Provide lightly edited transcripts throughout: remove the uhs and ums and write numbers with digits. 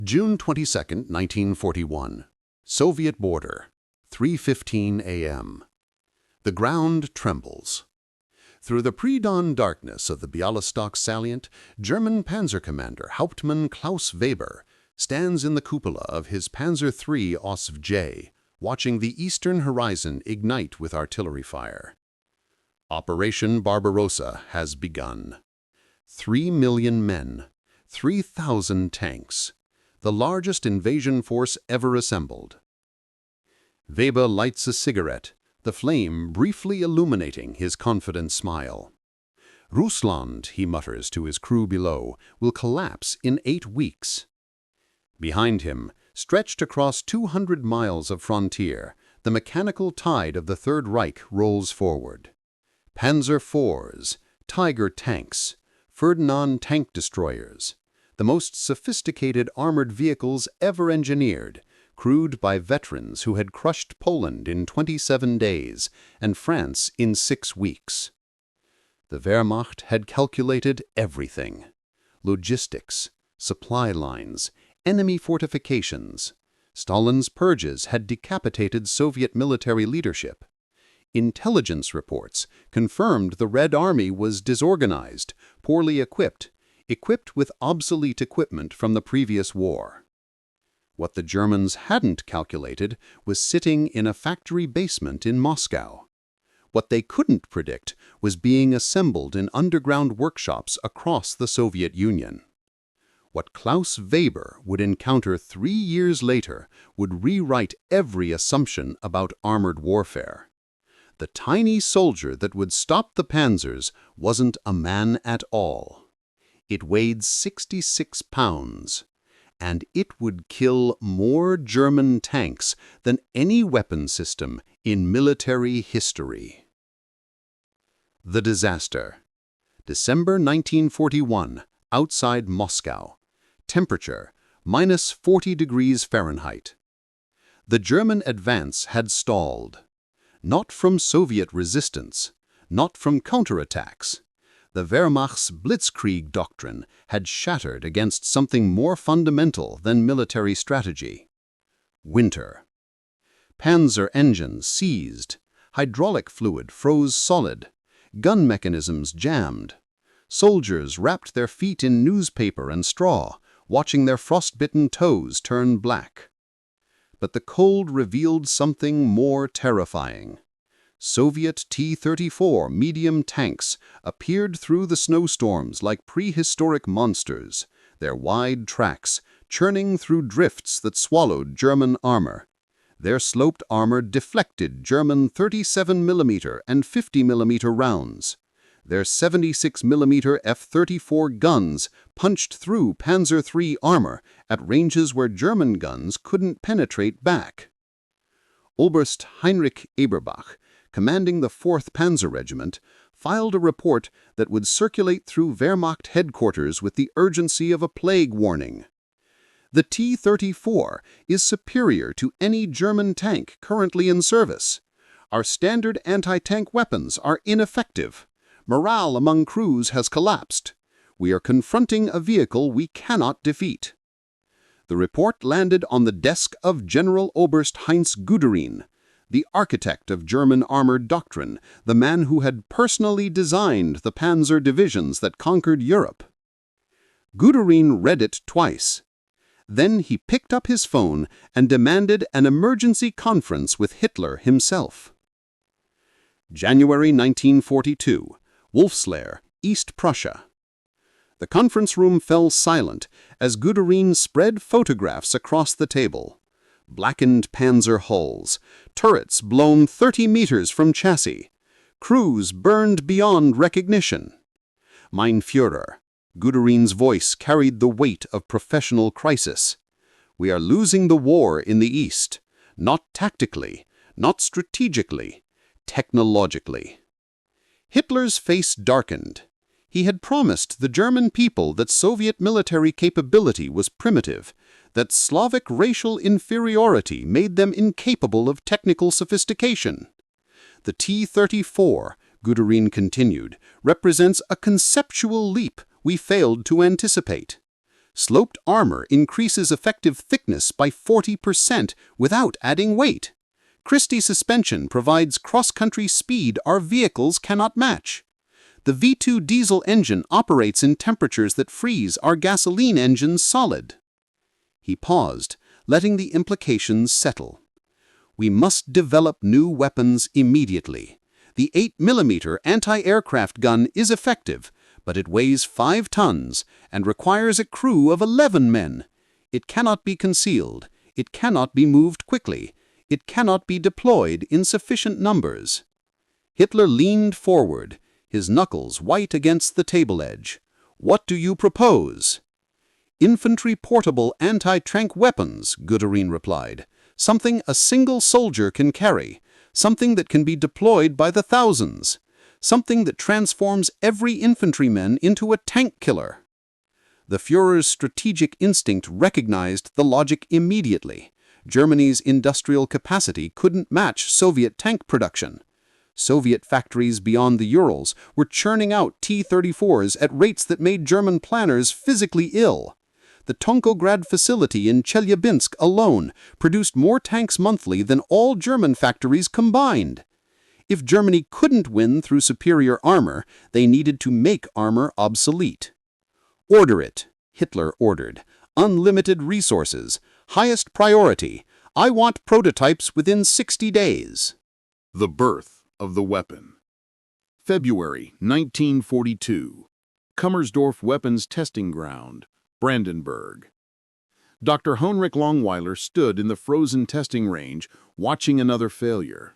June 22, 1941. Soviet border, 3:15 a.m. The ground trembles. Through the pre-dawn darkness of the Bialystok salient, German Panzer commander Hauptmann Klaus Weber stands in the cupola of his Panzer III Osv J, watching the eastern horizon ignite with artillery fire. Operation Barbarossa has begun. 3 million men, 3,000 tanks, the largest invasion force ever assembled. Weber lights a cigarette, the flame briefly illuminating his confident smile. Russland, he mutters to his crew below, will collapse in 8 weeks. Behind him, stretched across 200 miles of frontier, the mechanical tide of the Third Reich rolls forward. Panzer IVs, Tiger tanks, Ferdinand tank destroyers, the most sophisticated armored vehicles ever engineered, crewed by veterans who had crushed Poland in 27 days and France in 6 weeks. The Wehrmacht had calculated everything: logistics, supply lines, enemy fortifications. Stalin's purges had decapitated Soviet military leadership. Intelligence reports confirmed the Red Army was disorganized, poorly equipped with obsolete equipment from the previous war. What the Germans hadn't calculated was sitting in a factory basement in Moscow. What they couldn't predict was being assembled in underground workshops across the Soviet Union. What Klaus Weber would encounter 3 years later would rewrite every assumption about armored warfare. The tiny soldier that would stop the Panzers wasn't a man at all. It weighed 66 pounds, and it would kill more German tanks than any weapon system in military history. The disaster. December 1941, outside Moscow. Temperature, minus 40 degrees Fahrenheit. The German advance had stalled. Not from Soviet resistance, not from counterattacks. The Wehrmacht's blitzkrieg doctrine had shattered against something more fundamental than military strategy: winter. Panzer engines seized, hydraulic fluid froze solid, gun mechanisms jammed. Soldiers wrapped their feet in newspaper and straw, watching their frostbitten toes turn black. But the cold revealed something more terrifying. Soviet T-34 medium tanks appeared through the snowstorms like prehistoric monsters, their wide tracks churning through drifts that swallowed German armor. Their sloped armor deflected German 37mm and 50mm rounds. Their 76mm F-34 guns punched through Panzer III armor at ranges where German guns couldn't penetrate back. Oberst Heinrich Eberbach, commanding the 4th Panzer Regiment, filed a report that would circulate through Wehrmacht headquarters with the urgency of a plague warning. The T-34 is superior to any German tank currently in service. Our standard anti-tank weapons are ineffective. Morale among crews has collapsed. We are confronting a vehicle we cannot defeat. The report landed on the desk of General Oberst Heinz Guderian, the architect of German armored doctrine, the man who had personally designed the panzer divisions that conquered Europe. Guderian read it twice. Then he picked up his phone and demanded an emergency conference with Hitler himself. January 1942, Wolfslair, East Prussia. The conference room fell silent as Guderian spread photographs across the table. Blackened panzer hulls, turrets blown 30 meters from chassis, crews burned beyond recognition. Mein Führer, Guderian's voice carried the weight of professional crisis. We are losing the war in the East, not tactically, not strategically, technologically. Hitler's face darkened. He had promised the German people that Soviet military capability was primitive, that Slavic racial inferiority made them incapable of technical sophistication. The T-34, Guderian continued, represents a conceptual leap we failed to anticipate. Sloped armor increases effective thickness by 40% without adding weight. Christie suspension provides cross-country speed our vehicles cannot match. The V2 diesel engine operates in temperatures that freeze our gasoline engines solid. He paused, letting the implications settle. We must develop new weapons immediately. The 8mm anti-aircraft gun is effective, but it weighs 5 tons and requires a crew of 11 men. It cannot be concealed. It cannot be moved quickly. It cannot be deployed in sufficient numbers. Hitler leaned forward, his knuckles white against the table edge. What do you propose? Infantry portable anti-tank weapons, Guderian replied. Something a single soldier can carry. Something that can be deployed by the thousands. Something that transforms every infantryman into a tank killer. The Führer's strategic instinct recognized the logic immediately. Germany's industrial capacity couldn't match Soviet tank production. Soviet factories beyond the Urals were churning out T-34s at rates that made German planners physically ill. The Tonkograd facility in Chelyabinsk alone produced more tanks monthly than all German factories combined. If Germany couldn't win through superior armor, they needed to make armor obsolete. Order it, Hitler ordered. Unlimited resources. Highest priority. I want prototypes within 60 days. The birth of the weapon. February 1942. Kummersdorf Weapons Testing Ground, Brandenburg. Dr. Heinrich Langweiler stood in the frozen testing range, watching another failure.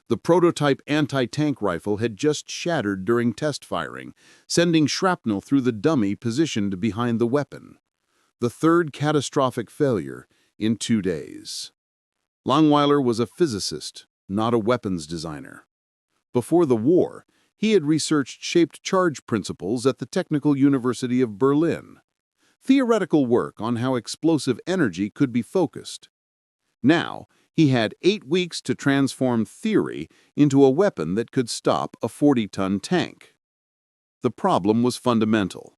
The prototype anti-tank rifle had just shattered during test firing, sending shrapnel through the dummy positioned behind the weapon. The third catastrophic failure in 2 days. Langweiler was a physicist, not a weapons designer. Before the war, he had researched shaped charge principles at the Technical University of Berlin. Theoretical work on how explosive energy could be focused. Now, he had 8 weeks to transform theory into a weapon that could stop a 40-ton tank. The problem was fundamental.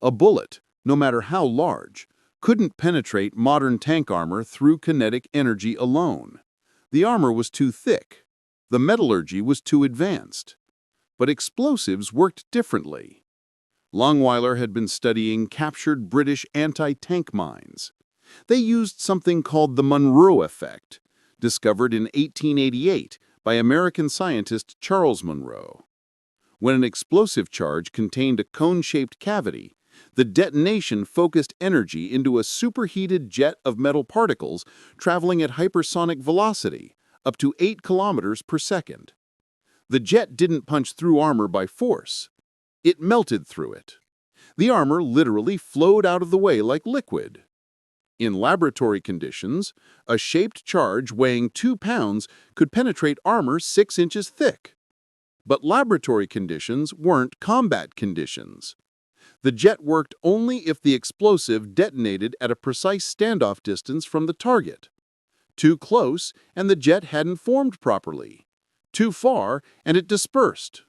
A bullet, no matter how large, couldn't penetrate modern tank armor through kinetic energy alone. The armor was too thick. The metallurgy was too advanced. But explosives worked differently. Langweiler had been studying captured British anti-tank mines. They used something called the Monroe effect, discovered in 1888 by American scientist Charles Monroe. When an explosive charge contained a cone-shaped cavity, the detonation focused energy into a superheated jet of metal particles traveling at hypersonic velocity, up to 8 kilometers per second. The jet didn't punch through armor by force. It melted through it. The armor literally flowed out of the way like liquid. In laboratory conditions, a shaped charge weighing 2 pounds could penetrate armor 6 inches thick. But laboratory conditions weren't combat conditions. The jet worked only if the explosive detonated at a precise standoff distance from the target. Too close, and the jet hadn't formed properly. Too far, and it dispersed.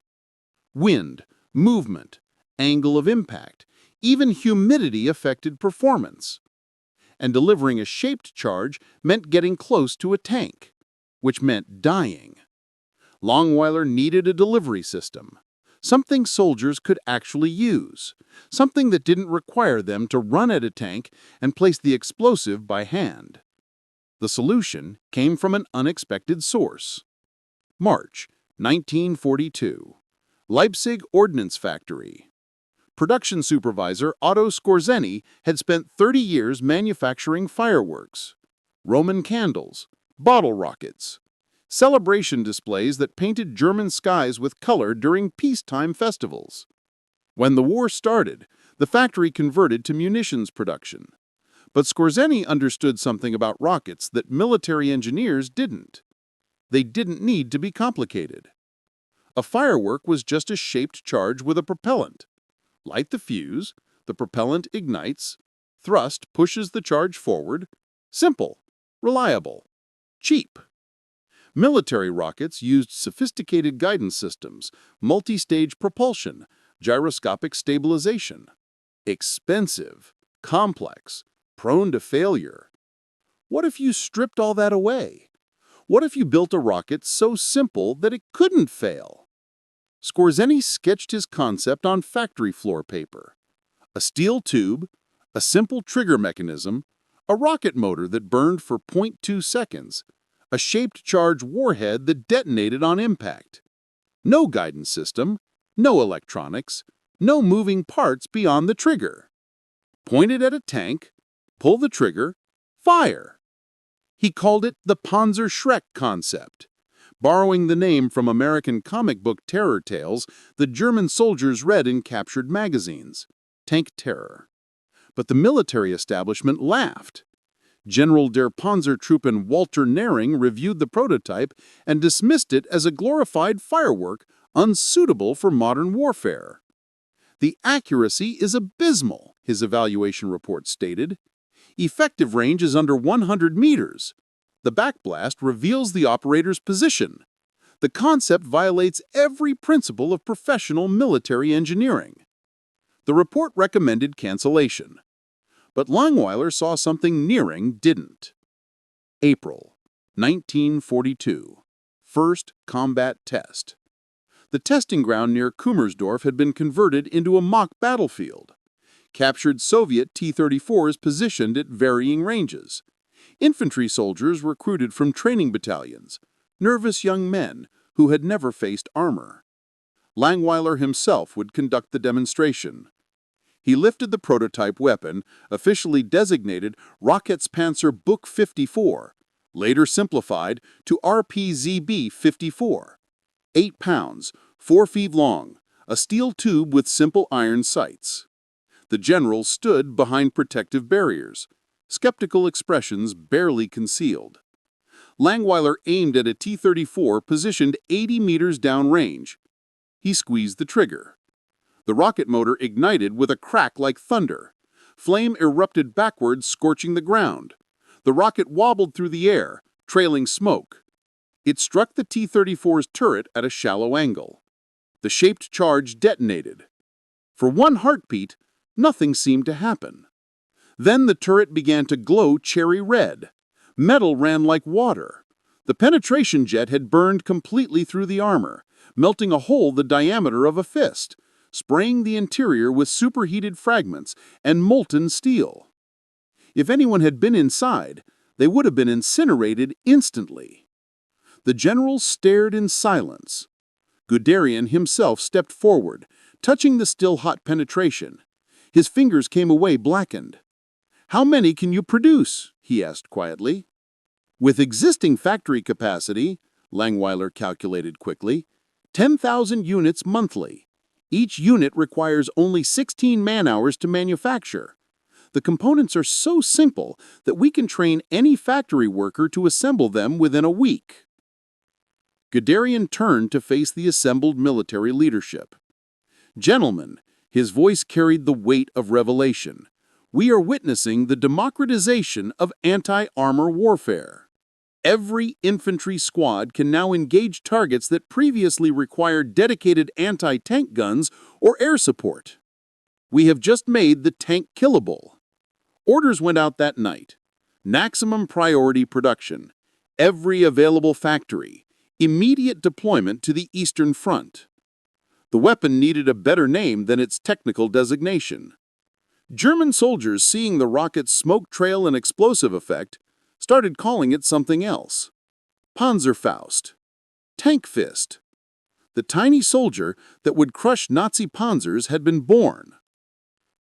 Wind, movement, angle of impact, even humidity affected performance. And delivering a shaped charge meant getting close to a tank, which meant dying. Langweiler needed a delivery system, something soldiers could actually use, something that didn't require them to run at a tank and place the explosive by hand. The solution came from an unexpected source. March 1942. Leipzig Ordnance Factory. Production supervisor Otto Skorzeny had spent 30 years manufacturing fireworks, Roman candles, bottle rockets, celebration displays that painted German skies with color during peacetime festivals. When the war started, the factory converted to munitions production. But Skorzeny understood something about rockets that military engineers didn't. They didn't need to be complicated. A firework was just a shaped charge with a propellant. Light the fuse, the propellant ignites, thrust pushes the charge forward. Simple, reliable, cheap. Military rockets used sophisticated guidance systems, multi-stage propulsion, gyroscopic stabilization. Expensive, complex, prone to failure. What if you stripped all that away? What if you built a rocket so simple that it couldn't fail? Skorzeny sketched his concept on factory floor paper. A steel tube, a simple trigger mechanism, a rocket motor that burned for 0.2 seconds, a shaped charge warhead that detonated on impact. No guidance system, no electronics, no moving parts beyond the trigger. Point it at a tank, pull the trigger, fire. He called it the Panzer Schreck concept, borrowing the name from American comic book terror tales the German soldiers read in captured magazines, Tank Terror. But the military establishment laughed. General der Panzertruppen Walter Nering reviewed the prototype and dismissed it as a glorified firework unsuitable for modern warfare. The accuracy is abysmal, his evaluation report stated. Effective range is under 100 meters. The backblast reveals the operator's position. The concept violates every principle of professional military engineering. The report recommended cancellation. But Langweiler saw something Nering didn't. April 1942. First combat test. The testing ground near Kummersdorf had been converted into a mock battlefield. Captured Soviet T-34s positioned at varying ranges. Infantry soldiers recruited from training battalions, nervous young men who had never faced armor. Langweiler himself would conduct the demonstration. He lifted the prototype weapon, officially designated Panzer Book 54, later simplified to RPZB-54. 8 pounds, 4 feet long, a steel tube with simple iron sights. The general stood behind protective barriers, skeptical expressions barely concealed. Langweiler aimed at a T-34 positioned 80 meters downrange. He squeezed the trigger. The rocket motor ignited with a crack like thunder. Flame erupted backwards, scorching the ground. The rocket wobbled through the air, trailing smoke. It struck the T-34's turret at a shallow angle. The shaped charge detonated. For one heartbeat, nothing seemed to happen. Then the turret began to glow cherry red. Metal ran like water. The penetration jet had burned completely through the armor, melting a hole the diameter of a fist, spraying the interior with superheated fragments and molten steel. If anyone had been inside, they would have been incinerated instantly. The general stared in silence. Guderian himself stepped forward, touching the still-hot penetration. His fingers came away blackened. "How many can you produce?" he asked quietly. "With existing factory capacity," Langweiler calculated quickly, 10,000 units monthly. Each unit requires only 16 man-hours to manufacture. The components are so simple that we can train any factory worker to assemble them within a week. Guderian turned to face the assembled military leadership. "Gentlemen," his voice carried the weight of revelation, "we are witnessing the democratization of anti-armor warfare. Every infantry squad can now engage targets that previously required dedicated anti-tank guns or air support. We have just made the tank killable." Orders went out that night. Maximum priority production. Every available factory. Immediate deployment to the Eastern Front. The weapon needed a better name than its technical designation. German soldiers, seeing the rocket's smoke trail and explosive effect, started calling it something else. Panzerfaust. Tank Fist. The tiny soldier that would crush Nazi Panzers had been born.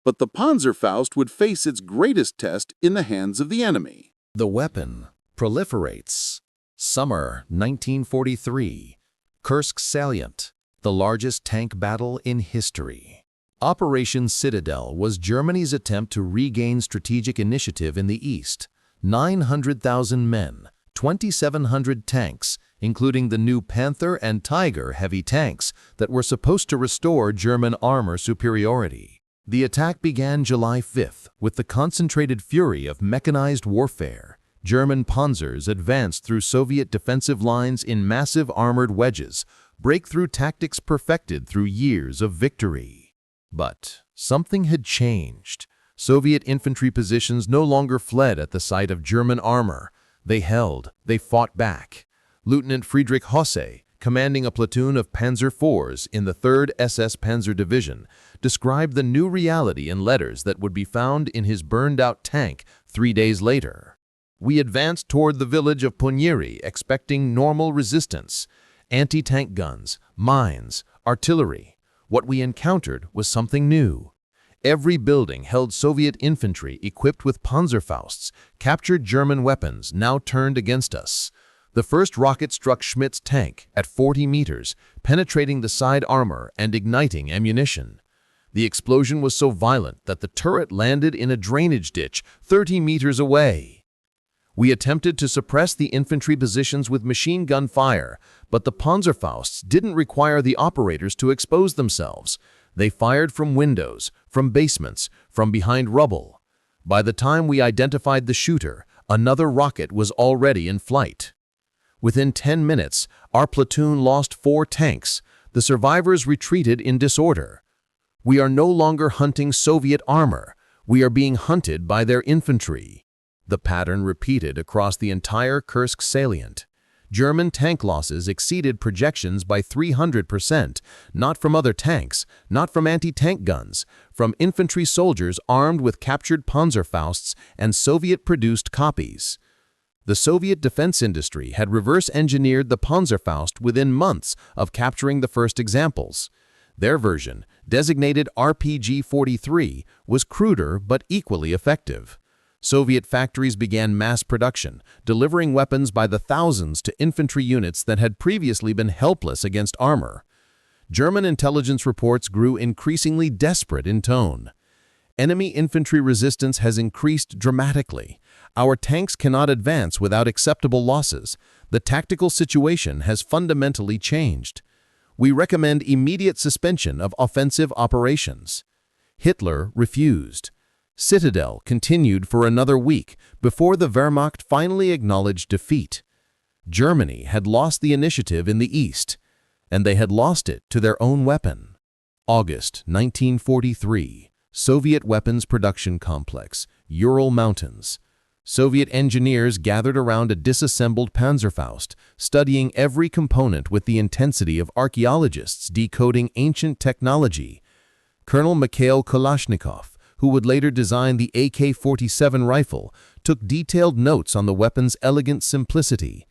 But the Panzerfaust would face its greatest test in the hands of the enemy. The weapon proliferates. Summer 1943. Kursk Salient, the largest tank battle in history. Operation Citadel was Germany's attempt to regain strategic initiative in the East. 900,000 men, 2,700 tanks, including the new Panther and Tiger heavy tanks that were supposed to restore German armor superiority. The attack began July 5th with the concentrated fury of mechanized warfare. German Panzers advanced through Soviet defensive lines in massive armored wedges, breakthrough tactics perfected through years of victory. But something had changed. Soviet infantry positions no longer fled at the sight of German armor. They held, they fought back. Lieutenant Friedrich Hosse, commanding a platoon of Panzer IVs in the 3rd SS Panzer Division, described the new reality in letters that would be found in his burned-out tank 3 days later. We advanced toward the village of Ponieri, expecting normal resistance, anti-tank guns, mines, artillery. What we encountered was something new. Every building held Soviet infantry equipped with Panzerfausts, captured German weapons now turned against us. The first rocket struck Schmidt's tank at 40 meters, penetrating the side armor and igniting ammunition. The explosion was so violent that the turret landed in a drainage ditch 30 meters away. We attempted to suppress the infantry positions with machine gun fire, but the Panzerfausts didn't require the operators to expose themselves. They fired from windows, from basements, from behind rubble. By the time we identified the shooter, another rocket was already in flight. Within 10 minutes, our platoon lost 4 tanks. The survivors retreated in disorder. We are no longer hunting Soviet armor. We are being hunted by their infantry. The pattern repeated across the entire Kursk salient. German tank losses exceeded projections by 300%, not from other tanks, not from anti-tank guns, from infantry soldiers armed with captured Panzerfausts and Soviet-produced copies. The Soviet defense industry had reverse-engineered the Panzerfaust within months of capturing the first examples. Their version, designated RPG-43, was cruder but equally effective. Soviet factories began mass production, delivering weapons by the thousands to infantry units that had previously been helpless against armor. German intelligence reports grew increasingly desperate in tone. Enemy infantry resistance has increased dramatically. Our tanks cannot advance without acceptable losses. The tactical situation has fundamentally changed. We recommend immediate suspension of offensive operations. Hitler refused. Citadel continued for another week before the Wehrmacht finally acknowledged defeat. Germany had lost the initiative in the east, and they had lost it to their own weapon. August 1943, Soviet Weapons Production Complex, Ural Mountains. Soviet engineers gathered around a disassembled Panzerfaust, studying every component with the intensity of archaeologists decoding ancient technology. Colonel Mikhail Kalashnikov, who would later design the AK-47 rifle, took detailed notes on the weapon's elegant simplicity.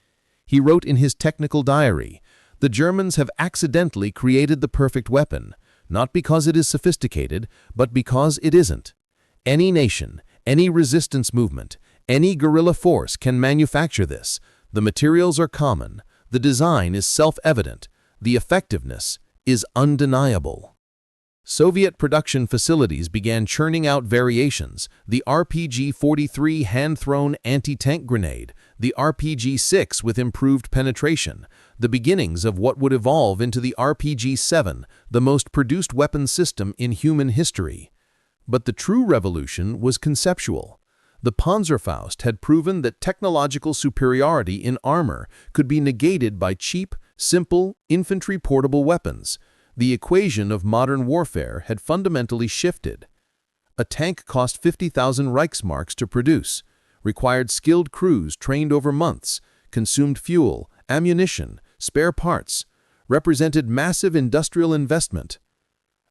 He wrote in his technical diary, "The Germans have accidentally created the perfect weapon, not because it is sophisticated, but because it isn't. Any nation, any resistance movement, any guerrilla force can manufacture this. The materials are common, the design is self-evident, the effectiveness is undeniable." Soviet production facilities began churning out variations: the RPG-43 hand-thrown anti-tank grenade, the RPG-6 with improved penetration, the beginnings of what would evolve into the RPG-7, the most produced weapon system in human history. But the true revolution was conceptual. The Panzerfaust had proven that technological superiority in armor could be negated by cheap, simple, infantry-portable weapons. The equation of modern warfare had fundamentally shifted. A tank cost 50,000 Reichsmarks to produce, required skilled crews trained over months, consumed fuel, ammunition, spare parts, represented massive industrial investment.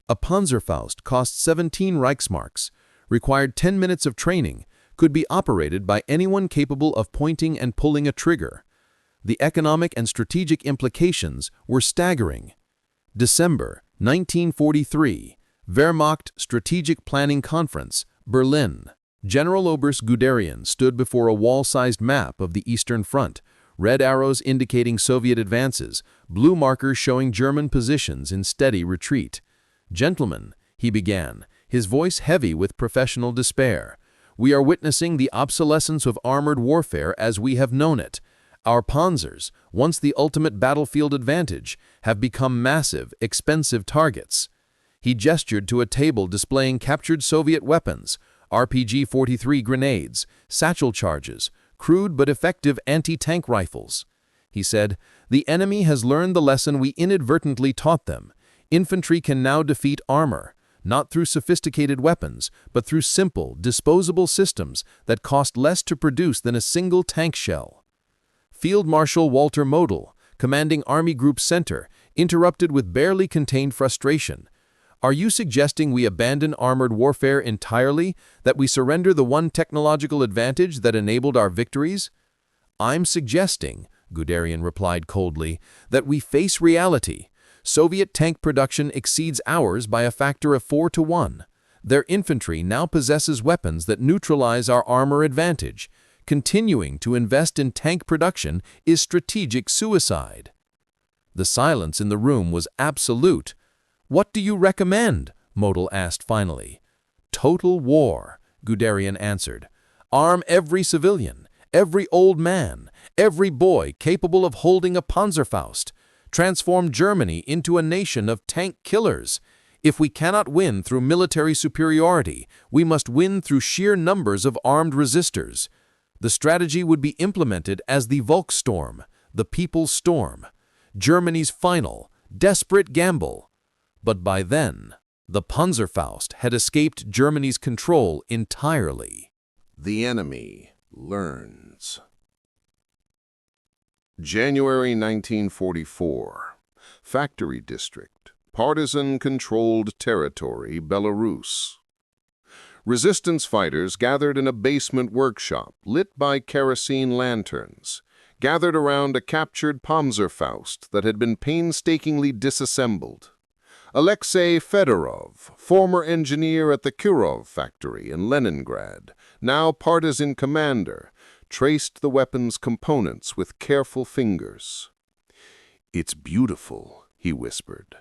A Panzerfaust cost 17 Reichsmarks, required 10 minutes of training, could be operated by anyone capable of pointing and pulling a trigger. The economic and strategic implications were staggering. December 1943, Wehrmacht Strategic Planning Conference, Berlin. General Oberst Guderian stood before a wall-sized map of the Eastern Front, red arrows indicating Soviet advances, blue markers showing German positions in steady retreat. "Gentlemen," he began, his voice heavy with professional despair, "we are witnessing the obsolescence of armored warfare as we have known it. Our Panzers, once the ultimate battlefield advantage, have become massive, expensive targets." He gestured to a table displaying captured Soviet weapons, RPG-43 grenades, satchel charges, crude but effective anti-tank rifles. He said, "The enemy has learned the lesson we inadvertently taught them. Infantry can now defeat armor. not through sophisticated weapons, but through simple, disposable systems that cost less to produce than a single tank shell. Field Marshal Walter Model, commanding Army Group Center, interrupted with barely contained frustration. Are you suggesting we abandon armored warfare entirely, that we surrender the one technological advantage that enabled our victories? I'm suggesting, Guderian replied coldly, that we face reality. Soviet tank production exceeds ours by a factor of 4 to 1. Their infantry now possesses weapons that neutralize our armor advantage. Continuing to invest in tank production is strategic suicide. The silence in the room was absolute. What do you recommend? Model asked finally. Total war, Guderian answered. Arm every civilian, every old man, every boy capable of holding a Panzerfaust. Transform Germany into a nation of tank killers. If we cannot win through military superiority, we must win through sheer numbers of armed resistors. The strategy would be implemented as the Volkssturm, the People's Storm, Germany's final, desperate gamble. But by then, the Panzerfaust had escaped Germany's control entirely. The enemy learns. January 1944. Factory District. Partisan-controlled territory, Belarus. Resistance fighters gathered in a basement workshop lit by kerosene lanterns, gathered around a captured Panzerfaust that had been painstakingly disassembled. Alexei Fedorov, former engineer at the Kirov factory in Leningrad, now partisan commander, traced the weapon's components with careful fingers. "It's beautiful," he whispered.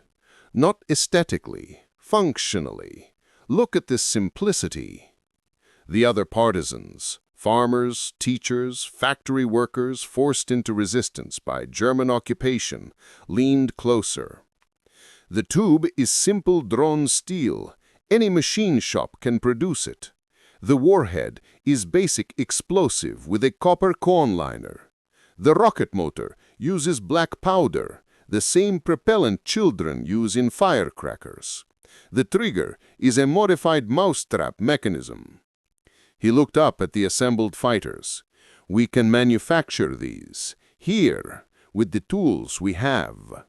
"Not aesthetically, functionally. Look at this simplicity." The other partisans, farmers, teachers, factory workers forced into resistance by German occupation, leaned closer. "The tube is simple drawn steel. Any machine shop can produce it. The warhead is basic explosive with a copper cone liner. The rocket motor uses black powder, the same propellant children use in firecrackers. The trigger is a modified mousetrap mechanism." He looked up at the assembled fighters. "We can manufacture these, here, with the tools we have."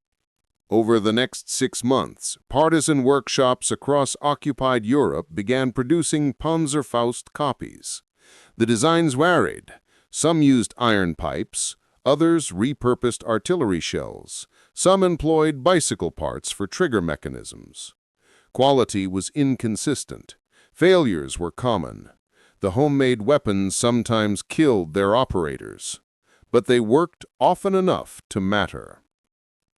Over the next 6 months, partisan workshops across occupied Europe began producing Panzerfaust copies. The designs varied. Some used iron pipes, others repurposed artillery shells, some employed bicycle parts for trigger mechanisms. Quality was inconsistent. Failures were common. The homemade weapons sometimes killed their operators, but they worked often enough to matter.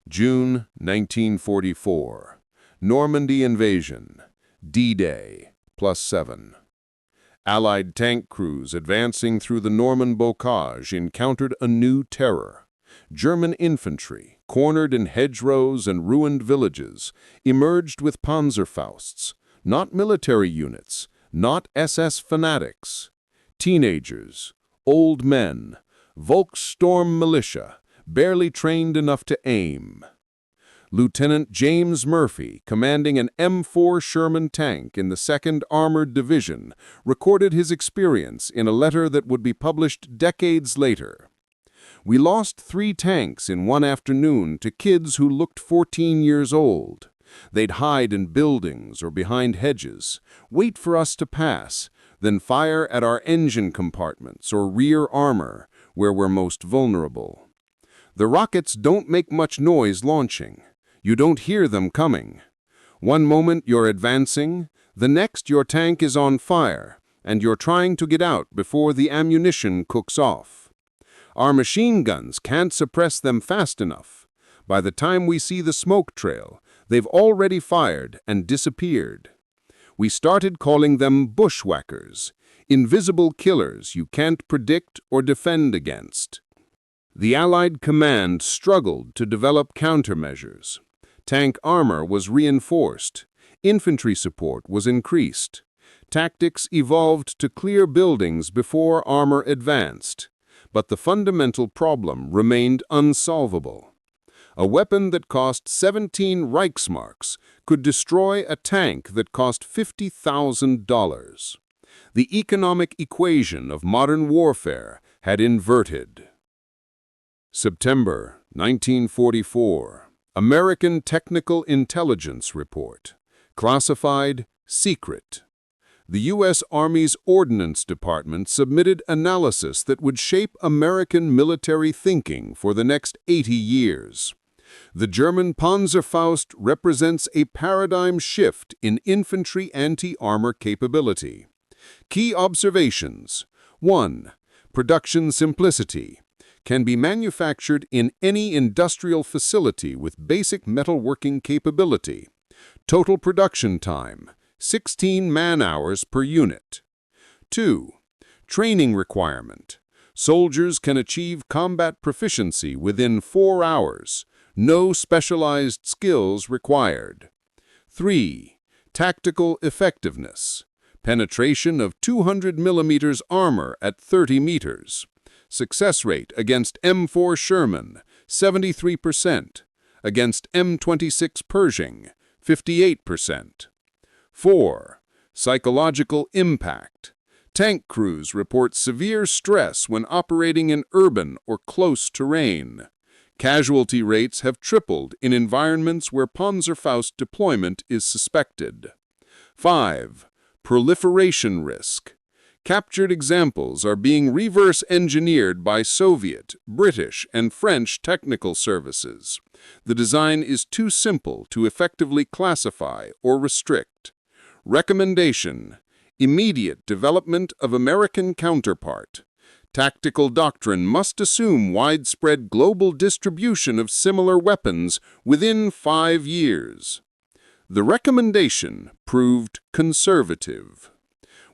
June 1944. Normandy invasion. D-Day, +7. Allied tank crews advancing through the Norman bocage encountered a new terror. German infantry, cornered in hedgerows and ruined villages, emerged with Panzerfausts, not military units, not SS fanatics. Teenagers, old men, Volkssturm militia, barely trained enough to aim. Lieutenant James Murphy, commanding an M4 Sherman tank in the 2nd Armored Division, recorded his experience in a letter that would be published decades later. "We lost 3 tanks in one afternoon to kids who looked 14 years old. They'd hide in buildings or behind hedges, wait for us to pass, then fire at our engine compartments or rear armor, where we're most vulnerable. The rockets don't make much noise launching. You don't hear them coming. One moment you're advancing, the next your tank is on fire, and you're trying to get out before the ammunition cooks off. Our machine guns can't suppress them fast enough. By the time we see the smoke trail, they've already fired and disappeared. We started calling them bushwhackers, invisible killers you can't predict or defend against." The Allied command struggled to develop countermeasures. Tank armor was reinforced. Infantry support was increased. Tactics evolved to clear buildings before armor advanced. But the fundamental problem remained unsolvable. A weapon that cost 17 Reichsmarks could destroy a tank that cost $50,000. The economic equation of modern warfare had inverted. September 1944. American Technical Intelligence Report. Classified, secret. The U.S. Army's Ordnance Department submitted analysis that would shape American military thinking for the next 80 years. The German Panzerfaust represents a paradigm shift in infantry anti-armor capability. Key observations. 1. Production simplicity. Can be manufactured in any industrial facility with basic metalworking capability. Total production time, 16 man-hours per unit. 2. Training requirement. Soldiers can achieve combat proficiency within 4 hours. No specialized skills required. 3. Tactical effectiveness. Penetration of 200 mm armor at 30 meters. Success rate against M4 Sherman, 73%. Against M26 Pershing, 58%. 4. Psychological impact. Tank crews report severe stress when operating in urban or close terrain. Casualty rates have tripled in environments where Panzerfaust deployment is suspected. 5. Proliferation risk. Captured examples are being reverse-engineered by Soviet, British, and French technical services. The design is too simple to effectively classify or restrict. Recommendation: immediate development of American counterpart. Tactical doctrine must assume widespread global distribution of similar weapons within 5 years. The recommendation proved conservative.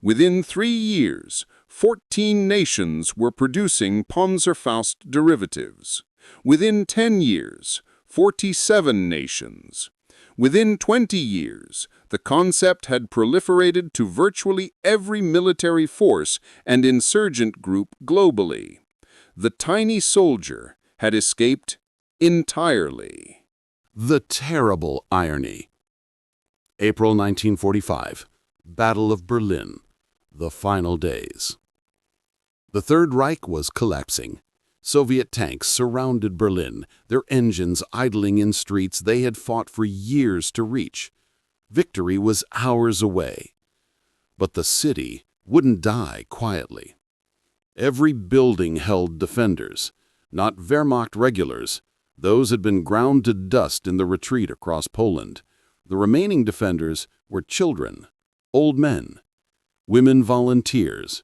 Within 3 years, 14 nations were producing Panzerfaust derivatives. Within 10 years, 47 nations. Within 20 years, the concept had proliferated to virtually every military force and insurgent group globally. The tiny soldier had escaped entirely. The terrible irony. April 1945. Battle of Berlin. The final days. The Third Reich was collapsing. Soviet tanks surrounded Berlin, their engines idling in streets they had fought for years to reach. Victory was hours away. But the city wouldn't die quietly. Every building held defenders, not Wehrmacht regulars. Those had been ground to dust in the retreat across Poland. The remaining defenders were children, old men, women volunteers,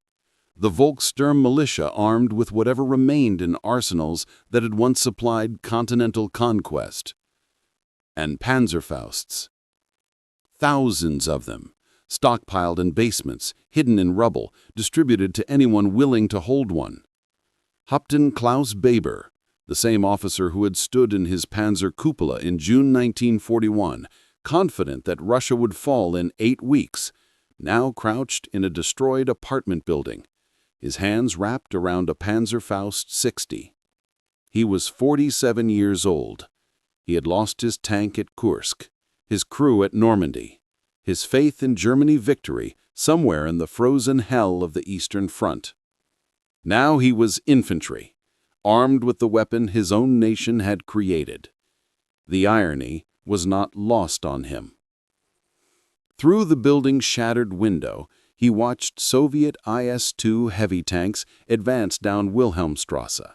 the Volkssturm militia armed with whatever remained in arsenals that had once supplied continental conquest, and Panzerfausts. Thousands of them, stockpiled in basements, hidden in rubble, distributed to anyone willing to hold one. Hauptmann Klaus Baber, the same officer who had stood in his Panzer cupola in June 1941, confident that Russia would fall in 8 weeks, now crouched in a destroyed apartment building, his hands wrapped around a Panzerfaust 60. He was 47 years old. He had lost his tank at Kursk, his crew at Normandy, his faith in Germany victory somewhere in the frozen hell of the Eastern Front. Now he was infantry, armed with the weapon his own nation had created. The irony was not lost on him. Through the building's shattered window, he watched Soviet IS-2 heavy tanks advance down Wilhelmstrasse.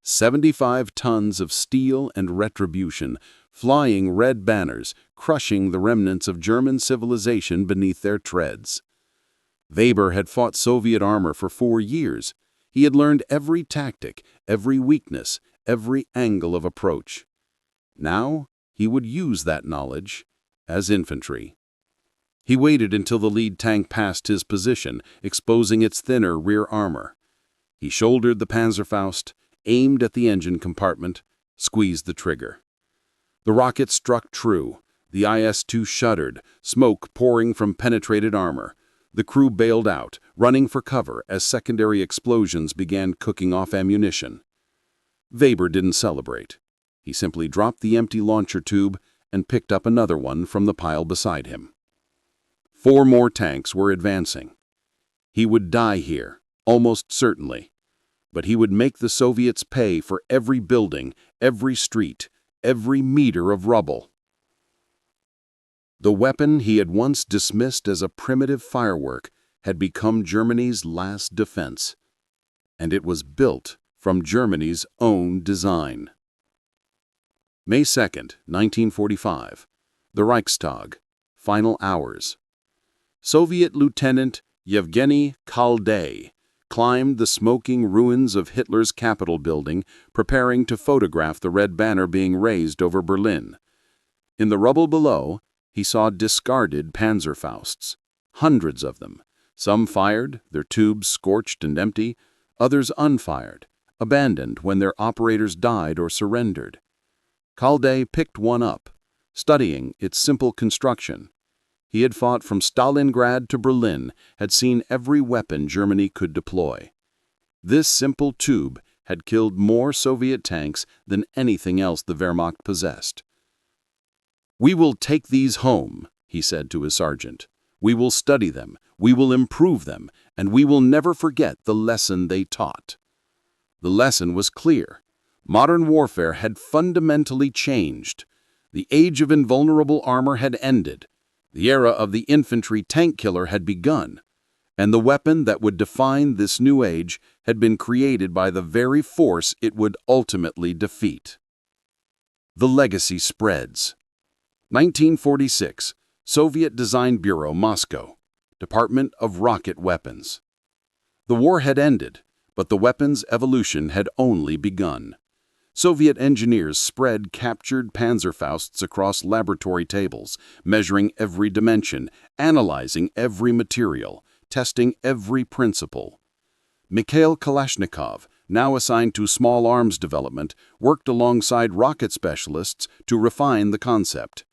75 tons of steel and retribution, flying red banners, crushing the remnants of German civilization beneath their treads. Weber had fought Soviet armor for 4 years. He had learned every tactic, every weakness, every angle of approach. Now he would use that knowledge as infantry. He waited until the lead tank passed his position, exposing its thinner rear armor. He shouldered the Panzerfaust, aimed at the engine compartment, squeezed the trigger. The rocket struck true. The IS-2 shuddered, smoke pouring from penetrated armor. The crew bailed out, running for cover as secondary explosions began cooking off ammunition. Weber didn't celebrate. He simply dropped the empty launcher tube and picked up another one from the pile beside him. 4 more tanks were advancing. He would die here, almost certainly, but he would make the Soviets pay for every building, every street, every meter of rubble. The weapon he had once dismissed as a primitive firework had become Germany's last defense, and it was built from Germany's own design. May 2nd, 1945. The Reichstag. Final hours. Soviet Lieutenant Yevgeny Khalday climbed the smoking ruins of Hitler's Capitol building, preparing to photograph the red banner being raised over Berlin. In the rubble below, he saw discarded Panzerfausts, hundreds of them, some fired, their tubes scorched and empty, others unfired, abandoned when their operators died or surrendered. Khalday picked one up, studying its simple construction. He had fought from Stalingrad to Berlin, had seen every weapon Germany could deploy. This simple tube had killed more Soviet tanks than anything else the Wehrmacht possessed. "We will take these home," he said to his sergeant. "We will study them, we will improve them, and we will never forget the lesson they taught." The lesson was clear. Modern warfare had fundamentally changed. The age of invulnerable armor had ended. The era of the infantry tank killer had begun, and the weapon that would define this new age had been created by the very force it would ultimately defeat. The legacy spreads. 1946, Soviet Design Bureau, Moscow, Department of Rocket Weapons. The war had ended, but the weapon's evolution had only begun. Soviet engineers spread captured Panzerfausts across laboratory tables, measuring every dimension, analyzing every material, testing every principle. Mikhail Kalashnikov, now assigned to small arms development, worked alongside rocket specialists to refine the concept.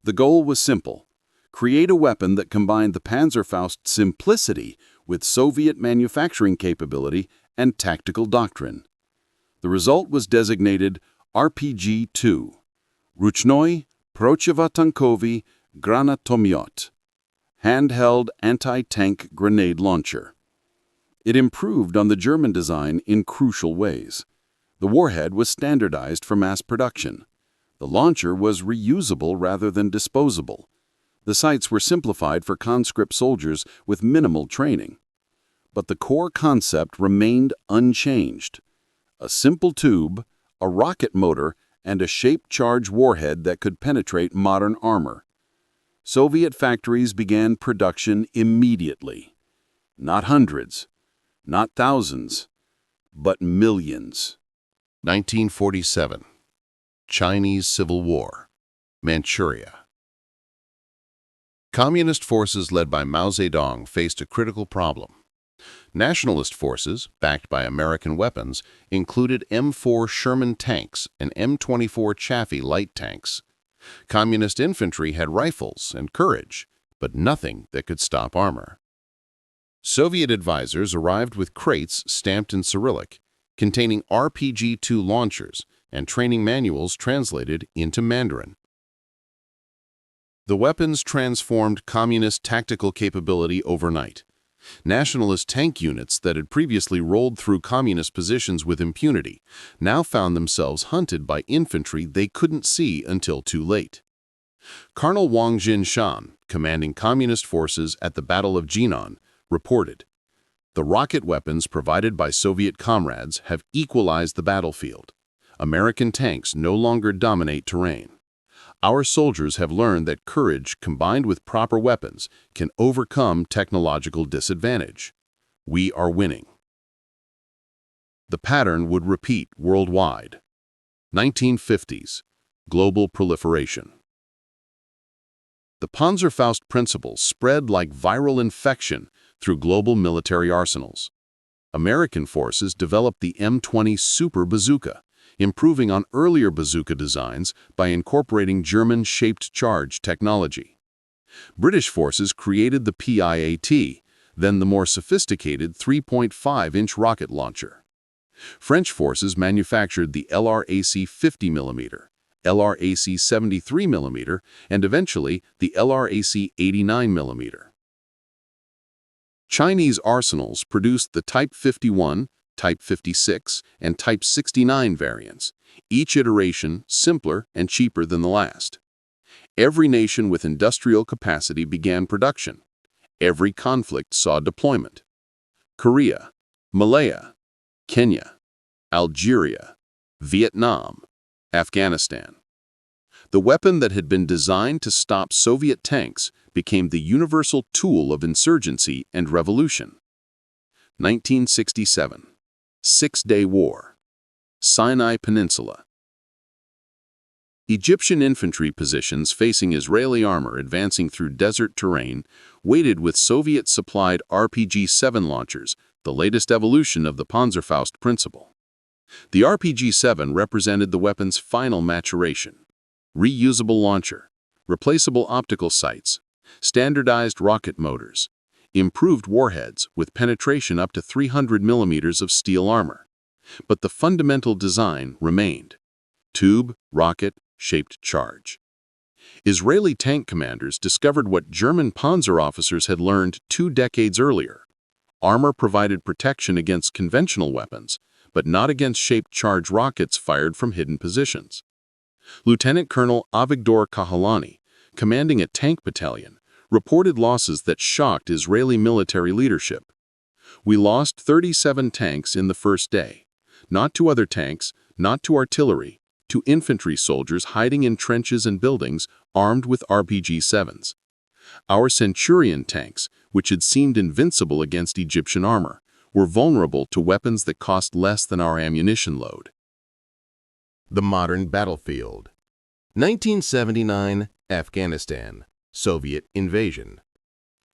The goal was simple: create a weapon that combined the Panzerfaust's simplicity with Soviet manufacturing capability and tactical doctrine. The result was designated RPG-2, Ruchnoi Protivotankovy Granatomyot, handheld anti-tank grenade launcher. It improved on the German design in crucial ways. The warhead was standardized for mass production. The launcher was reusable rather than disposable. The sights were simplified for conscript soldiers with minimal training. But the core concept remained unchanged. A simple tube, a rocket motor, and a shaped-charge warhead that could penetrate modern armor. Soviet factories began production immediately. Not hundreds, not thousands, but millions. 1947. Chinese Civil War. Manchuria. Communist forces led by Mao Zedong faced a critical problem. Nationalist forces, backed by American weapons, included M4 Sherman tanks and M24 Chaffee light tanks. Communist infantry had rifles and courage, but nothing that could stop armor. Soviet advisors arrived with crates stamped in Cyrillic, containing RPG-2 launchers and training manuals translated into Mandarin. The weapons transformed communist tactical capability overnight. Nationalist tank units that had previously rolled through communist positions with impunity now found themselves hunted by infantry they couldn't see until too late. Colonel Wang Jinshan, commanding communist forces at the Battle of Jinan, reported, "The rocket weapons provided by Soviet comrades have equalized the battlefield. American tanks no longer dominate terrain. Our soldiers have learned that courage combined with proper weapons can overcome technological disadvantage. We are winning." The pattern would repeat worldwide. 1950s. Global proliferation. The Panzerfaust principle spread like viral infection through global military arsenals. American forces developed the M20 Super Bazooka, improving on earlier bazooka designs by incorporating German-shaped charge technology. British forces created the PIAT, then the more sophisticated 3.5-inch rocket launcher. French forces manufactured the LRAC 50mm, LRAC 73mm, and eventually the LRAC 89mm. Chinese arsenals produced the Type 51, Type 56, and Type 69 variants, each iteration simpler and cheaper than the last. Every nation with industrial capacity began production. Every conflict saw deployment. Korea, Malaya, Kenya, Algeria, Vietnam, Afghanistan. The weapon that had been designed to stop Soviet tanks became the universal tool of insurgency and revolution. 1967. Six-Day War. Sinai Peninsula. Egyptian infantry positions facing Israeli armor advancing through desert terrain waited with Soviet-supplied RPG-7 launchers, the latest evolution of the Panzerfaust principle. The RPG-7 represented the weapon's final maturation. Reusable launcher, replaceable optical sights, standardized rocket motors, improved warheads with penetration up to 300 millimeters of steel armor. But the fundamental design remained: tube, rocket, shaped charge. Israeli tank commanders discovered what German Panzer officers had learned 2 decades earlier. Armor provided protection against conventional weapons, but not against shaped charge rockets fired from hidden positions. Lieutenant Colonel Avigdor Kahalani, commanding a tank battalion, reported losses that shocked Israeli military leadership. "We lost 37 tanks in the first day. Not to other tanks, not to artillery, to infantry soldiers hiding in trenches and buildings armed with RPG-7s. Our Centurion tanks, which had seemed invincible against Egyptian armor, were vulnerable to weapons that cost less than our ammunition load." The modern battlefield. 1979, Afghanistan. Soviet invasion.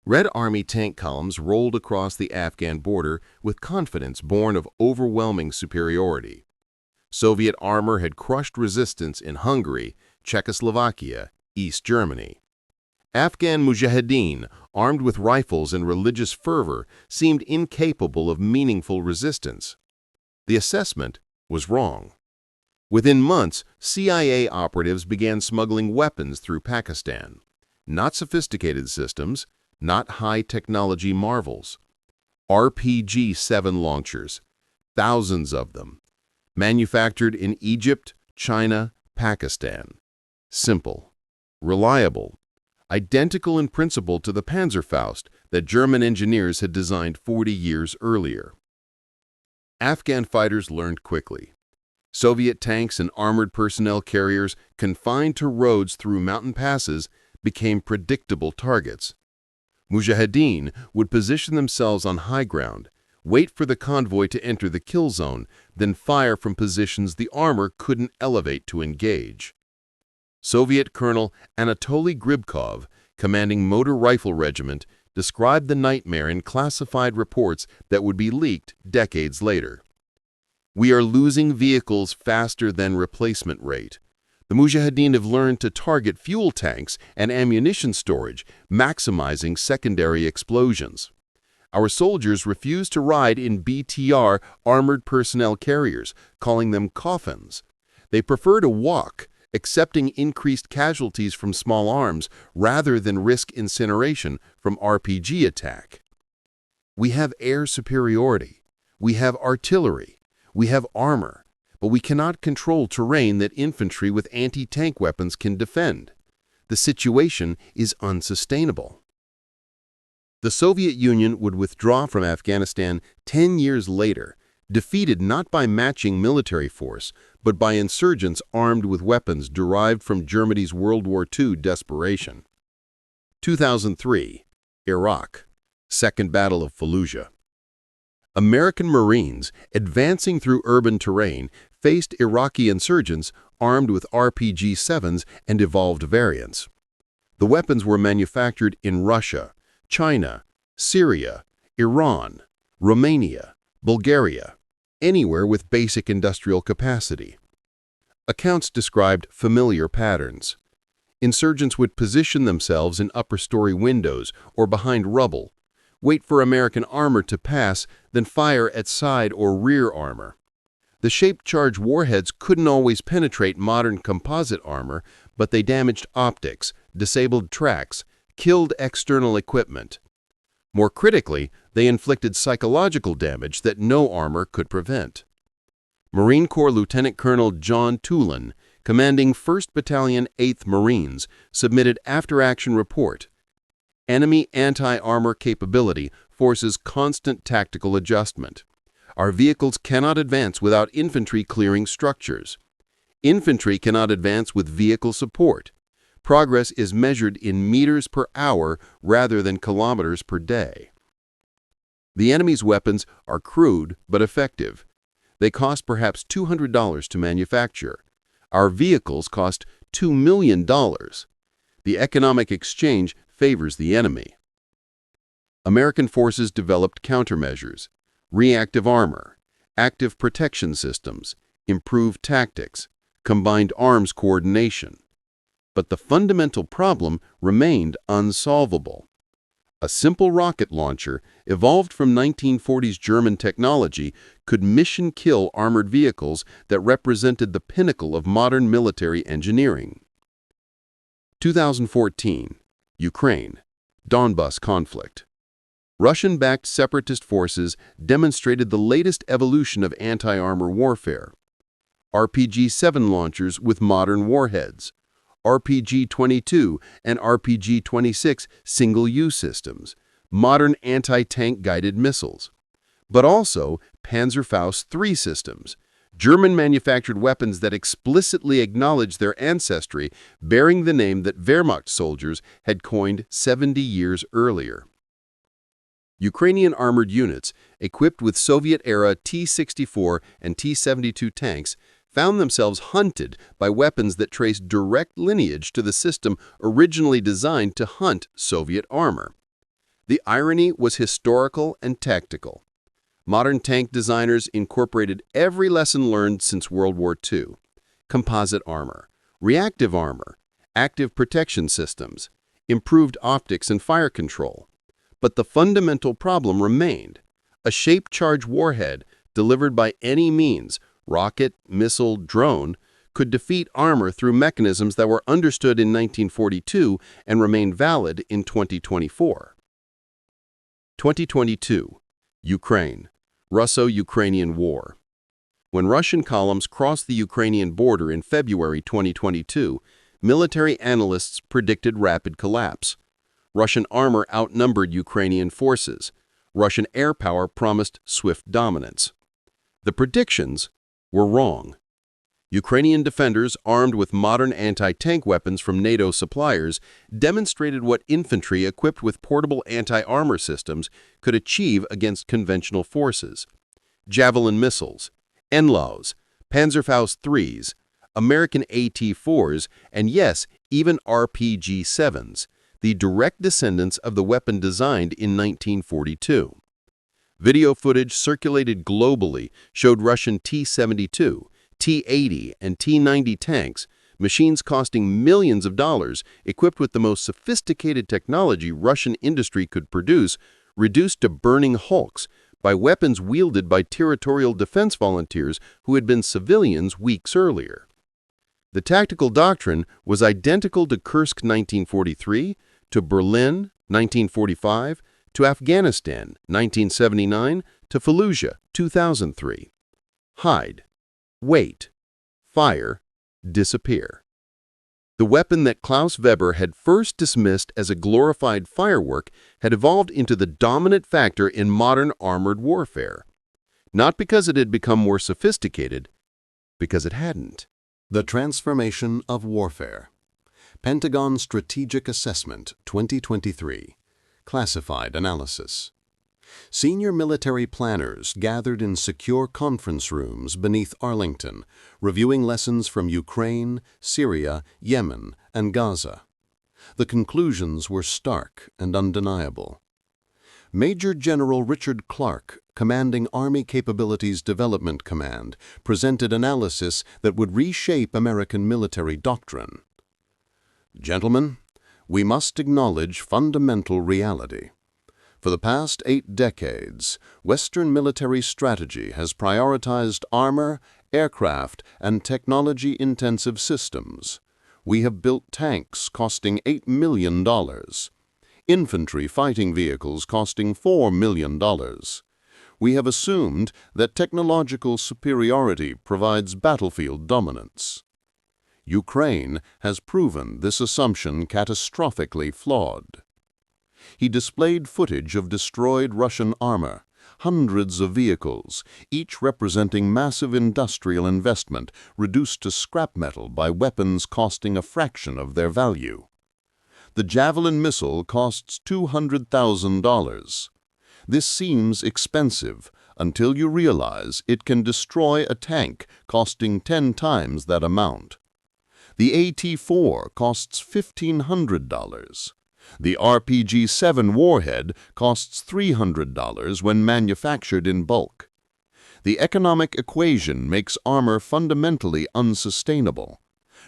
Red Army tank columns rolled across the Afghan border with confidence born of overwhelming superiority. Soviet armor had crushed resistance in Hungary, Czechoslovakia, East Germany. Afghan mujahideen, armed with rifles and religious fervor, seemed incapable of meaningful resistance. The assessment was wrong. Within months, CIA operatives began smuggling weapons through Pakistan. Not sophisticated systems, not high-technology marvels. RPG-7 launchers, thousands of them, manufactured in Egypt, China, Pakistan. Simple, reliable, identical in principle to the Panzerfaust that German engineers had designed 40 years earlier. Afghan fighters learned quickly. Soviet tanks and armored personnel carriers confined to roads through mountain passes became predictable targets. Mujahideen would position themselves on high ground, wait for the convoy to enter the kill zone, then fire from positions the armor couldn't elevate to engage. Soviet Colonel Anatoly Gribkov, commanding Motor Rifle Regiment, described the nightmare in classified reports that would be leaked decades later. "We are losing vehicles faster than replacement rate. The Mujahideen have learned to target fuel tanks and ammunition storage, maximizing secondary explosions. Our soldiers refuse to ride in BTR armored personnel carriers, calling them coffins. They prefer to walk, accepting increased casualties from small arms rather than risk incineration from RPG attack. We have air superiority. We have artillery. We have armor. But we cannot control terrain that infantry with anti-tank weapons can defend. The situation is unsustainable." The Soviet Union would withdraw from Afghanistan 10 years later, defeated not by matching military force, but by insurgents armed with weapons derived from Germany's World War II desperation. 2003, Iraq. Second Battle of Fallujah. American Marines, advancing through urban terrain, faced Iraqi insurgents armed with RPG-7s and evolved variants. The weapons were manufactured in Russia, China, Syria, Iran, Romania, Bulgaria, anywhere with basic industrial capacity. Accounts described familiar patterns. Insurgents would position themselves in upper-story windows or behind rubble, wait for American armor to pass, then fire at side or rear armor. The shaped-charge warheads couldn't always penetrate modern composite armor, but they damaged optics, disabled tracks, killed external equipment. More critically, they inflicted psychological damage that no armor could prevent. Marine Corps Lieutenant Colonel John Tulin, commanding 1st Battalion, 8th Marines, submitted after-action report. Enemy anti-armor capability forces constant tactical adjustment. Our vehicles cannot advance without infantry clearing structures. Infantry cannot advance with vehicle support. Progress is measured in meters per hour rather than kilometers per day. The enemy's weapons are crude but effective. They cost perhaps $200 to manufacture. Our vehicles cost $2 million. The economic exchange favors the enemy. American forces developed countermeasures, reactive armor, active protection systems, improved tactics, combined arms coordination. But the fundamental problem remained unsolvable. A simple rocket launcher, evolved from 1940s German technology, could mission-kill armored vehicles that represented the pinnacle of modern military engineering. 2014, Ukraine, Donbas conflict. Russian-backed separatist forces demonstrated the latest evolution of anti-armor warfare. RPG-7 launchers with modern warheads, RPG-22 and RPG-26 single-use systems, modern anti-tank guided missiles, but also Panzerfaust III systems, German-manufactured weapons that explicitly acknowledge their ancestry, bearing the name that Wehrmacht soldiers had coined 70 years earlier. Ukrainian armored units, equipped with Soviet-era T-64 and T-72 tanks, found themselves hunted by weapons that traced direct lineage to the system originally designed to hunt Soviet armor. The irony was historical and tactical. Modern tank designers incorporated every lesson learned since World War II: composite armor, reactive armor, active protection systems, improved optics and fire control. But the fundamental problem remained. A shaped-charge warhead, delivered by any means, rocket, missile, drone, could defeat armor through mechanisms that were understood in 1942 and remain valid in 2024. 2022, Ukraine, Russo-Ukrainian War. When Russian columns crossed the Ukrainian border in February 2022, military analysts predicted rapid collapse. Russian armor outnumbered Ukrainian forces. Russian air power promised swift dominance. The predictions were wrong. Ukrainian defenders, armed with modern anti-tank weapons from NATO suppliers, demonstrated what infantry equipped with portable anti-armor systems could achieve against conventional forces. Javelin missiles, NLAWs, Panzerfaust IIIs, American AT-4s, and yes, even RPG-7s, the direct descendants of the weapon designed in 1942. Video footage circulated globally showed Russian T-72, T-80, and T-90 tanks, machines costing millions of dollars, equipped with the most sophisticated technology Russian industry could produce, reduced to burning hulks by weapons wielded by territorial defense volunteers who had been civilians weeks earlier. The tactical doctrine was identical to Kursk 1943, to Berlin 1945, to Afghanistan 1979, to Fallujah 2003. Hide, wait, fire, disappear. The weapon that Klaus Weber had first dismissed as a glorified firework had evolved into the dominant factor in modern armored warfare. Not because it had become more sophisticated, because it hadn't. The Transformation of Warfare. Pentagon Strategic Assessment 2023. Classified Analysis. Senior military planners gathered in secure conference rooms beneath Arlington, reviewing lessons from Ukraine, Syria, Yemen, and Gaza. The conclusions were stark and undeniable. Major General Richard Clark, commanding Army Capabilities Development Command, presented analysis that would reshape American military doctrine. Gentlemen, we must acknowledge fundamental reality. For the past 8 decades, Western military strategy has prioritized armor, aircraft, and technology-intensive systems. We have built tanks costing $8 million, infantry fighting vehicles costing $4 million. We have assumed that technological superiority provides battlefield dominance. Ukraine has proven this assumption catastrophically flawed. He displayed footage of destroyed Russian armor, hundreds of vehicles, each representing massive industrial investment reduced to scrap metal by weapons costing a fraction of their value. The Javelin missile costs $200,000. This seems expensive until you realize it can destroy a tank costing 10 times that amount. The AT-4 costs $1,500. The RPG-7 warhead costs $300 when manufactured in bulk. The economic equation makes armor fundamentally unsustainable.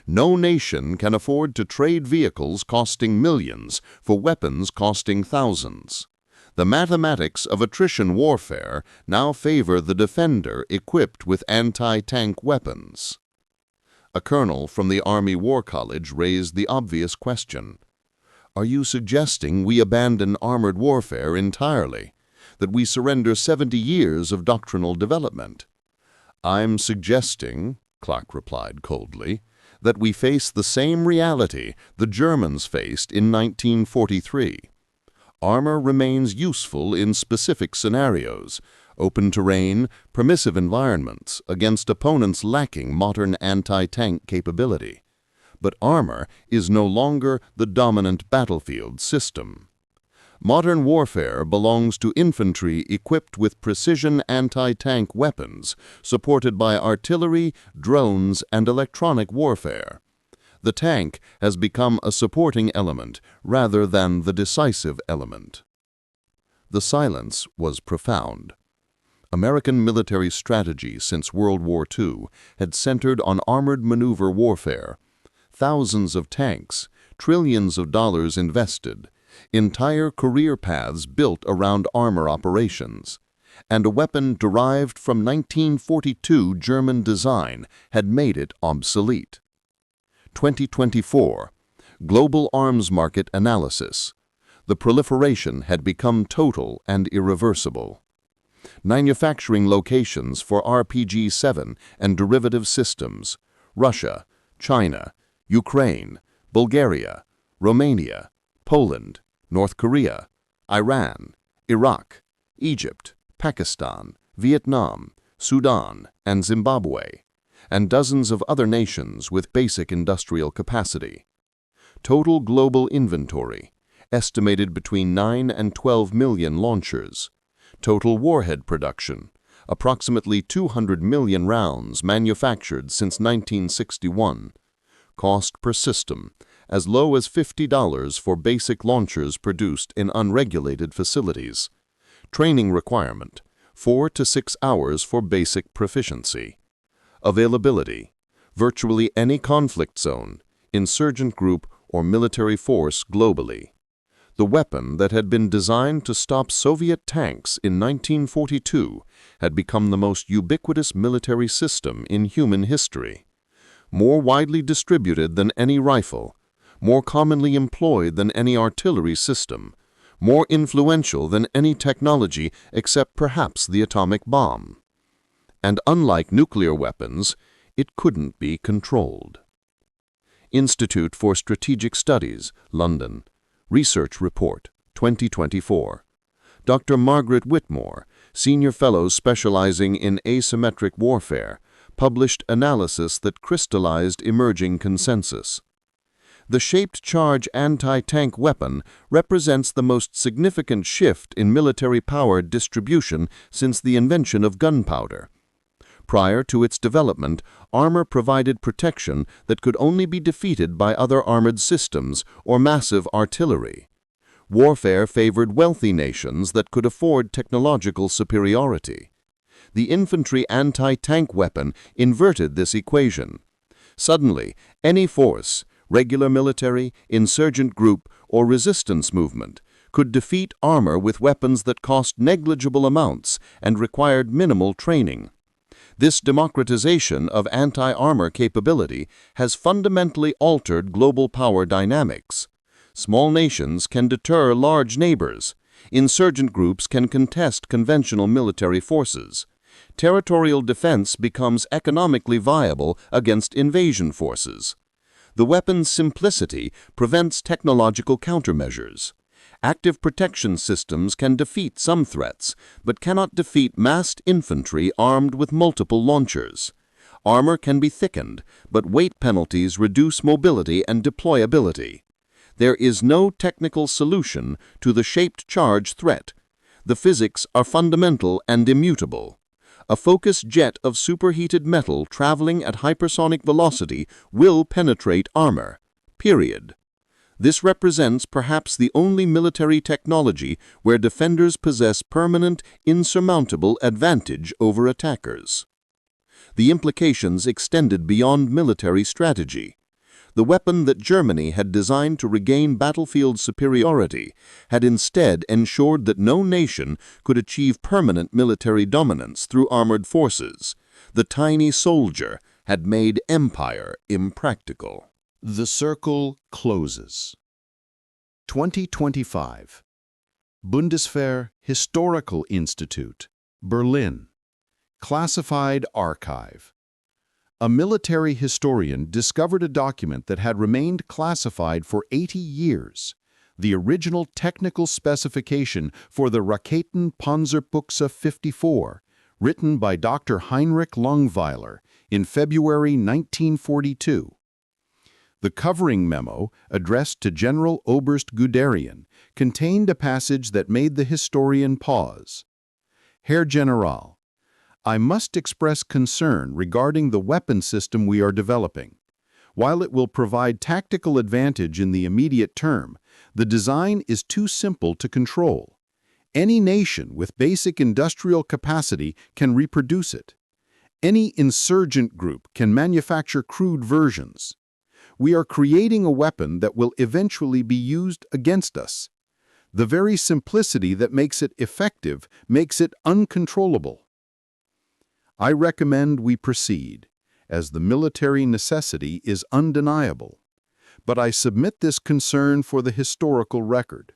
No nation can afford to trade vehicles costing millions for weapons costing thousands. The mathematics of attrition warfare now favor the defender equipped with anti-tank weapons. A colonel from the Army War College raised the obvious question. Are you suggesting we abandon armored warfare entirely, that we surrender 70 years of doctrinal development? I'm suggesting, Clark replied coldly, that we face the same reality the Germans faced in 1943. Armor remains useful in specific scenarios, open terrain, permissive environments against opponents lacking modern anti-tank capability. But armor is no longer the dominant battlefield system. Modern warfare belongs to infantry equipped with precision anti-tank weapons, supported by artillery, drones, and electronic warfare. The tank has become a supporting element rather than the decisive element. The silence was profound. American military strategy since World War II had centered on armored maneuver warfare. Thousands of tanks, trillions of dollars invested, entire career paths built around armor operations, and a weapon derived from 1942 German design had made it obsolete. 2024, Global Arms Market Analysis. The proliferation had become total and irreversible. Manufacturing locations for RPG-7 and derivative systems: Russia, China, Ukraine, Bulgaria, Romania, Poland, North Korea, Iran, Iraq, Egypt, Pakistan, Vietnam, Sudan, and Zimbabwe, and dozens of other nations with basic industrial capacity. Total global inventory, estimated between 9 and 12 million launchers. Total warhead production, approximately 200 million rounds manufactured since 1961. Cost per system, as low as $50 for basic launchers produced in unregulated facilities. Training requirement, 4 to 6 hours for basic proficiency. Availability, virtually any conflict zone, insurgent group, or military force globally. The weapon that had been designed to stop Soviet tanks in 1942 had become the most ubiquitous military system in human history. More widely distributed than any rifle, more commonly employed than any artillery system, more influential than any technology except perhaps the atomic bomb. And unlike nuclear weapons, it couldn't be controlled. Institute for Strategic Studies, London. Research Report, 2024. Dr. Margaret Whitmore, Senior Fellow specializing in asymmetric warfare, published analysis that crystallized emerging consensus. The shaped charge anti-tank weapon represents the most significant shift in military power distribution since the invention of gunpowder. Prior to its development, armor provided protection that could only be defeated by other armored systems or massive artillery. Warfare favored wealthy nations that could afford technological superiority. The infantry anti-tank weapon inverted this equation. Suddenly, any force, regular military, insurgent group, or resistance movement, could defeat armor with weapons that cost negligible amounts and required minimal training. This democratization of anti-armor capability has fundamentally altered global power dynamics. Small nations can deter large neighbors. Insurgent groups can contest conventional military forces. Territorial defense becomes economically viable against invasion forces. The weapon's simplicity prevents technological countermeasures. Active protection systems can defeat some threats, but cannot defeat massed infantry armed with multiple launchers. Armor can be thickened, but weight penalties reduce mobility and deployability. There is no technical solution to the shaped charge threat. The physics are fundamental and immutable. A focused jet of superheated metal traveling at hypersonic velocity will penetrate armor. Period. This represents perhaps the only military technology where defenders possess permanent, insurmountable advantage over attackers. The implications extended beyond military strategy. The weapon that Germany had designed to regain battlefield superiority had instead ensured that no nation could achieve permanent military dominance through armored forces. The tiny soldier had made empire impractical. The circle closes. 2025. Bundeswehr Historical Institute, Berlin. Classified archive. A military historian discovered a document that had remained classified for 80 years, the original technical specification for the Raketen Panzerbuchse 54, written by Dr. Heinrich Langweiler in February 1942. The covering memo, addressed to General Oberst Guderian, contained a passage that made the historian pause. Herr General, I must express concern regarding the weapon system we are developing. While it will provide tactical advantage in the immediate term, the design is too simple to control. Any nation with basic industrial capacity can reproduce it. Any insurgent group can manufacture crude versions. We are creating a weapon that will eventually be used against us. The very simplicity that makes it effective makes it uncontrollable. I recommend we proceed, as the military necessity is undeniable. But I submit this concern for the historical record.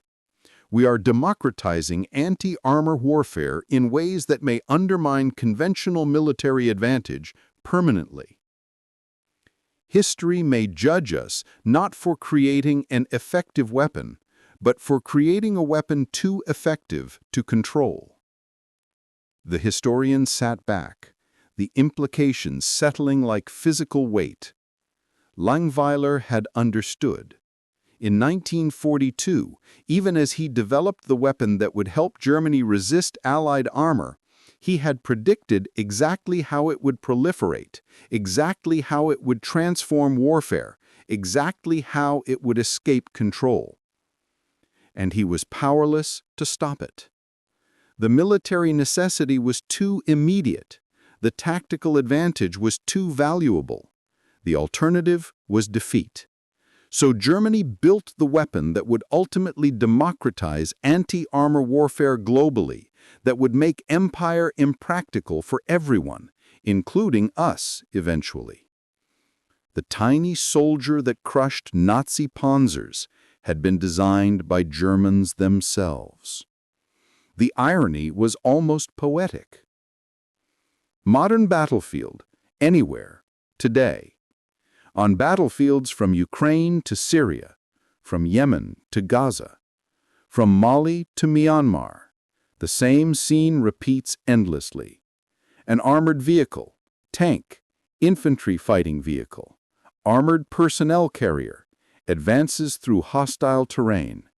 We are democratizing anti-armor warfare in ways that may undermine conventional military advantage permanently. History may judge us not for creating an effective weapon, but for creating a weapon too effective to control. The historian sat back, the implications settling like physical weight. Langweiler had understood. In 1942, even as he developed the weapon that would help Germany resist Allied armor, he had predicted exactly how it would proliferate, exactly how it would transform warfare, exactly how it would escape control. And he was powerless to stop it. The military necessity was too immediate. The tactical advantage was too valuable. The alternative was defeat. So Germany built the weapon that would ultimately democratize anti-armor warfare globally, that would make empire impractical for everyone, including us eventually. The tiny soldier that crushed Nazi Panzers had been designed by Germans themselves. The irony was almost poetic. Modern battlefield, anywhere, today. On battlefields from Ukraine to Syria, from Yemen to Gaza, from Mali to Myanmar, the same scene repeats endlessly. An armored vehicle, tank, infantry fighting vehicle, armored personnel carrier, advances through hostile terrain.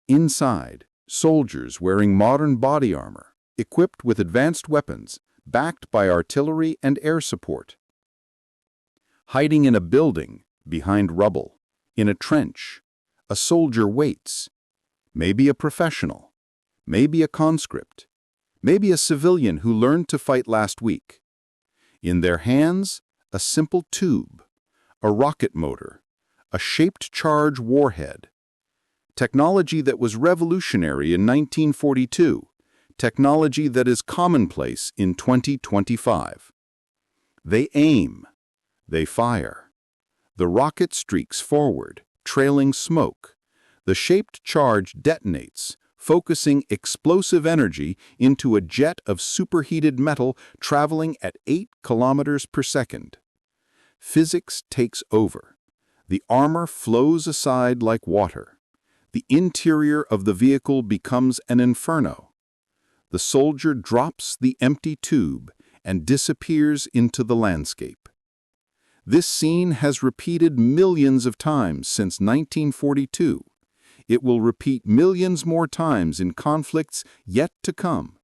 Inside, soldiers wearing modern body armor, equipped with advanced weapons, backed by artillery and air support. Hiding in a building, behind rubble, in a trench, a soldier waits. Maybe a professional, maybe a conscript, maybe a civilian who learned to fight last week. In their hands, a simple tube, a rocket motor, a shaped charge warhead. Technology that was revolutionary in 1942. Technology that is commonplace in 2025. They aim. They fire. The rocket streaks forward, trailing smoke. The shaped charge detonates, focusing explosive energy into a jet of superheated metal traveling at 8 kilometers per second. Physics takes over. The armor flows aside like water. The interior of the vehicle becomes an inferno. The soldier drops the empty tube and disappears into the landscape. This scene has repeated millions of times since 1942. It will repeat millions more times in conflicts yet to come,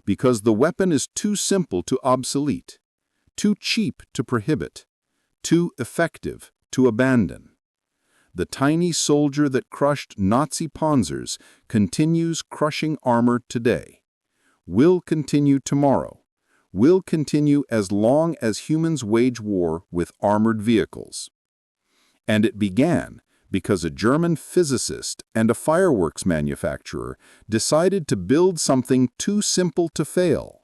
because the weapon is too simple to obsolete, too cheap to prohibit, too effective to abandon. The tiny soldier that crushed Nazi Panzers continues crushing armor today, will continue tomorrow, will continue as long as humans wage war with armored vehicles. And it began because a German physicist and a fireworks manufacturer decided to build something too simple to fail.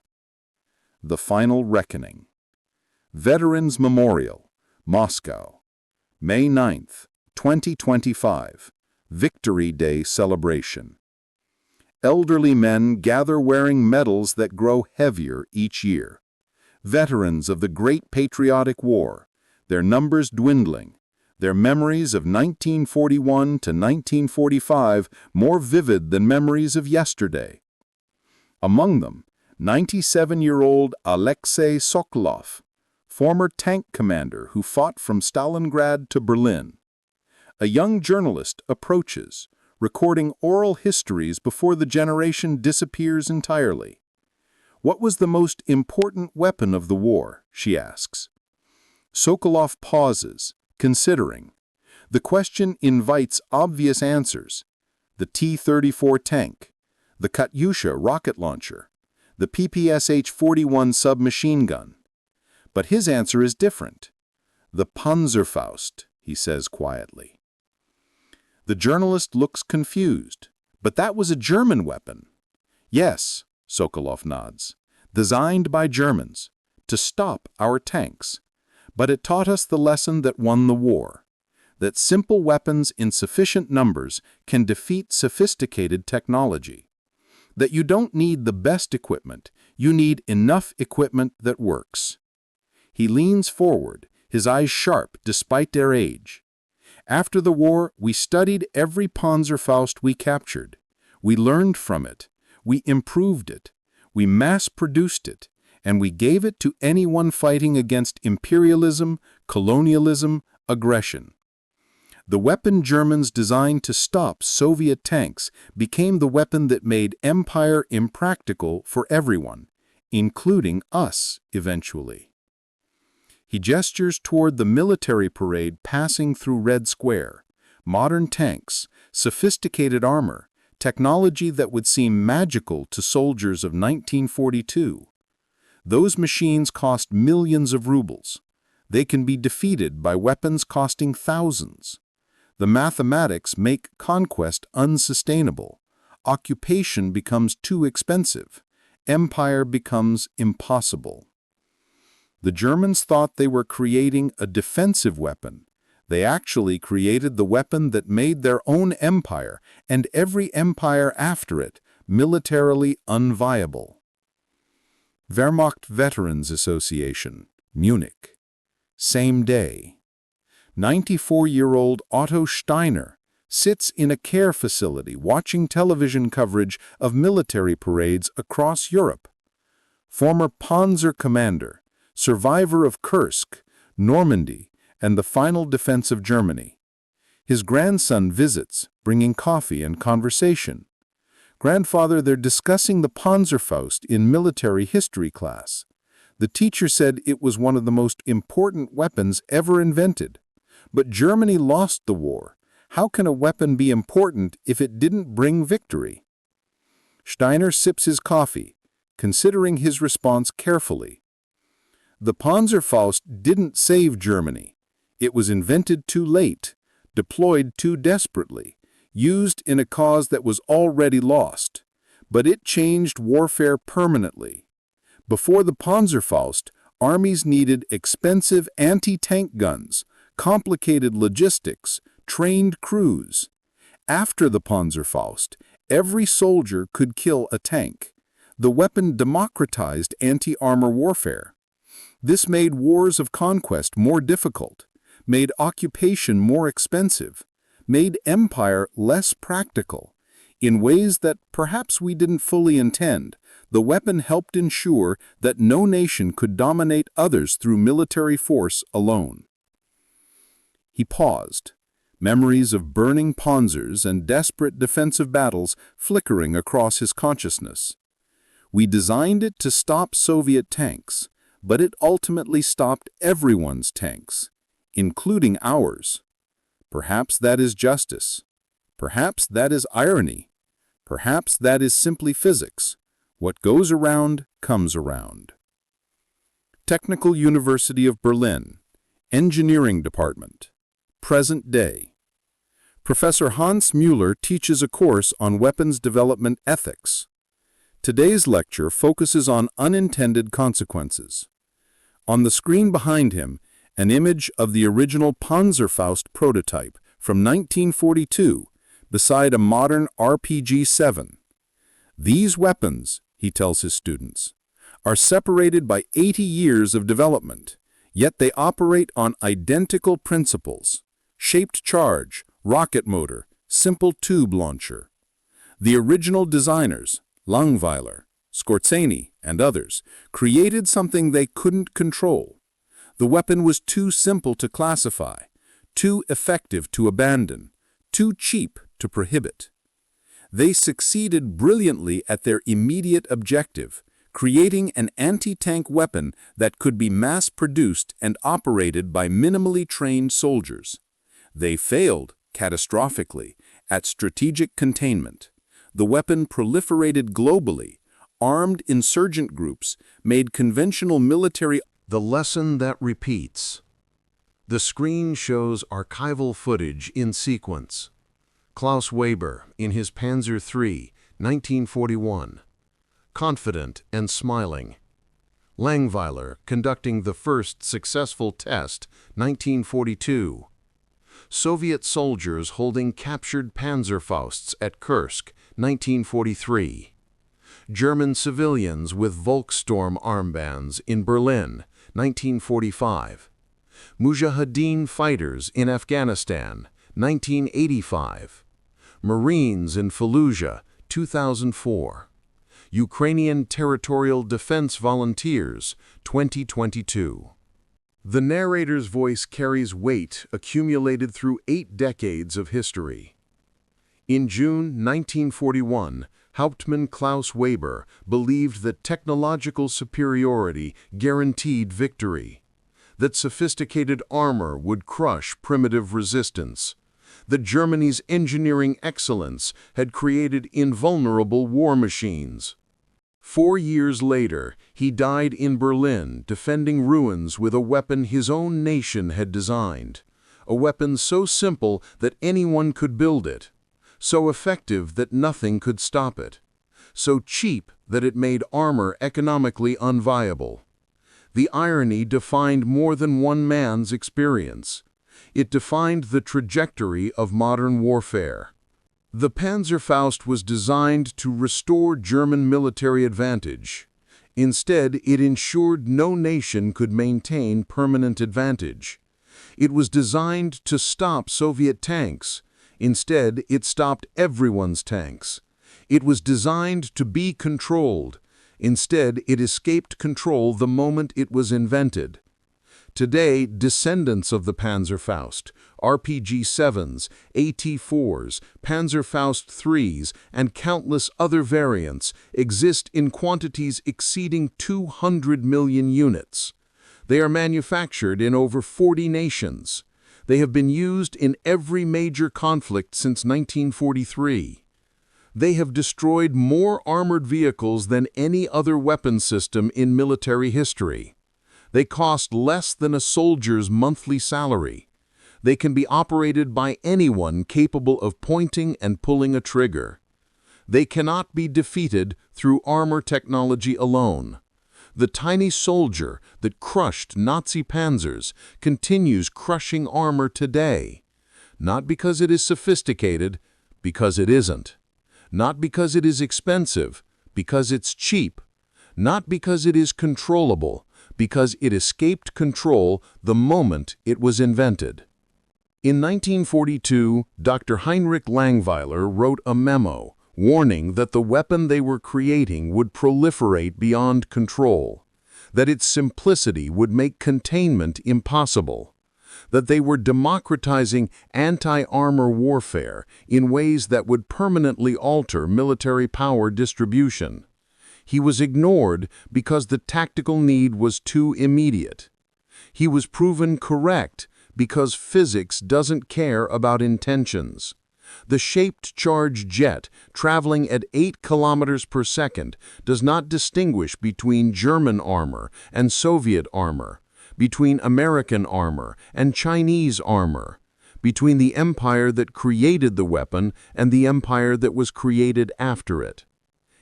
The Final Reckoning. Veterans Memorial, Moscow, May 9th, 2025, Victory Day celebration. Elderly men gather wearing medals that grow heavier each year. Veterans of the Great Patriotic War, their numbers dwindling, their memories of 1941 to 1945 more vivid than memories of yesterday. Among them, 97-year-old Alexei Sokolov, former tank commander who fought from Stalingrad to Berlin. A young journalist approaches, recording oral histories before the generation disappears entirely. What was the most important weapon of the war, she asks. Sokolov pauses, considering. The question invites obvious answers. The T-34 tank, the Katyusha rocket launcher, the PPSH-41 submachine gun. But his answer is different. The Panzerfaust, he says quietly. The journalist looks confused. But that was a German weapon. Yes, Sokolov nods. Designed by Germans, to stop our tanks. But it taught us the lesson that won the war. That simple weapons in sufficient numbers can defeat sophisticated technology. That you don't need the best equipment, you need enough equipment that works. He leans forward, his eyes sharp despite their age. After the war, we studied every Panzerfaust we captured. We learned from it. We improved it. We mass-produced it. And we gave it to anyone fighting against imperialism, colonialism, aggression. The weapon Germans designed to stop Soviet tanks became the weapon that made empire impractical for everyone, including us, eventually. He gestures toward the military parade passing through Red Square. Modern tanks, sophisticated armor, technology that would seem magical to soldiers of 1942. Those machines cost millions of rubles. They can be defeated by weapons costing thousands. The mathematics make conquest unsustainable. Occupation becomes too expensive. Empire becomes impossible. The Germans thought they were creating a defensive weapon. They actually created the weapon that made their own empire and every empire after it militarily unviable. Wehrmacht Veterans Association, Munich. Same day. 94-year-old Otto Steiner sits in a care facility watching television coverage of military parades across Europe. Former Panzer commander, survivor of Kursk, Normandy, and the final defense of Germany. His grandson visits, bringing coffee and conversation. Grandfather, they're discussing the Panzerfaust in military history class. The teacher said it was one of the most important weapons ever invented. But Germany lost the war. How can a weapon be important if it didn't bring victory? Steiner sips his coffee, considering his response carefully. The Panzerfaust didn't save Germany. It was invented too late, deployed too desperately, used in a cause that was already lost, but it changed warfare permanently. Before the Panzerfaust, armies needed expensive anti-tank guns, complicated logistics, trained crews. After the Panzerfaust, every soldier could kill a tank. The weapon democratized anti-armor warfare. This made wars of conquest more difficult, made occupation more expensive, made empire less practical. In ways that perhaps we didn't fully intend, the weapon helped ensure that no nation could dominate others through military force alone. He paused, memories of burning Panzers and desperate defensive battles flickering across his consciousness. We designed it to stop Soviet tanks, but it ultimately stopped everyone's tanks, including ours. Perhaps that is justice. Perhaps that is irony. Perhaps that is simply physics. What goes around comes around. Technical University of Berlin, Engineering Department, present day. Professor Hans Müller teaches a course on weapons development ethics. Today's lecture focuses on unintended consequences. On the screen behind him, an image of the original Panzerfaust prototype from 1942 beside a modern RPG-7. These weapons, he tells his students, are separated by 80 years of development, yet they operate on identical principles: shaped charge, rocket motor, simple tube launcher. The original designers, Langweiler, Skorzeny, and others, created something they couldn't control. The weapon was too simple to classify, too effective to abandon, too cheap to prohibit. They succeeded brilliantly at their immediate objective, creating an anti-tank weapon that could be mass-produced and operated by minimally trained soldiers. They failed, catastrophically, at strategic containment. The weapon proliferated globally. Armed insurgent groups made conventional military. The lesson that repeats. The screen shows archival footage in sequence. Klaus Weber in his Panzer III, 1941. Confident and smiling. Langweiler conducting the first successful test, 1942. Soviet soldiers holding captured Panzerfausts at Kursk, 1943. German civilians with Volkssturm armbands in Berlin, 1945. Mujahideen fighters in Afghanistan, 1985. Marines in Fallujah, 2004. Ukrainian Territorial Defense Volunteers, 2022. The narrator's voice carries weight accumulated through 8 decades of history. In June 1941, Hauptmann Klaus Weber believed that technological superiority guaranteed victory, that sophisticated armor would crush primitive resistance, that Germany's engineering excellence had created invulnerable war machines. 4 years later, he died in Berlin defending ruins with a weapon his own nation had designed, a weapon so simple that anyone could build it, so effective that nothing could stop it, so cheap that it made armor economically unviable. The irony defined more than one man's experience. It defined the trajectory of modern warfare. The Panzerfaust was designed to restore German military advantage. Instead, it ensured no nation could maintain permanent advantage. It was designed to stop Soviet tanks. Instead, it stopped everyone's tanks. It was designed to be controlled. Instead, it escaped control the moment it was invented. Today, descendants of the Panzerfaust, RPG-7s, AT-4s, Panzerfaust IIIs, and countless other variants exist in quantities exceeding 200 million units. They are manufactured in over 40 nations. They have been used in every major conflict since 1943. They have destroyed more armored vehicles than any other weapon system in military history. They cost less than a soldier's monthly salary. They can be operated by anyone capable of pointing and pulling a trigger. They cannot be defeated through armor technology alone. The tiny soldier that crushed Nazi Panzers continues crushing armor today. Not because it is sophisticated, because it isn't. Not because it is expensive, because it's cheap. Not because it is controllable, because it escaped control the moment it was invented. In 1942, Dr. Heinrich Langweiler wrote a memo warning that the weapon they were creating would proliferate beyond control, that its simplicity would make containment impossible, that they were democratizing anti-armor warfare in ways that would permanently alter military power distribution. He was ignored because the tactical need was too immediate. He was proven correct because physics doesn't care about intentions. The shaped charge jet traveling at 8 kilometers per second does not distinguish between German armor and Soviet armor, between American armor and Chinese armor, between the empire that created the weapon and the empire that was created after it.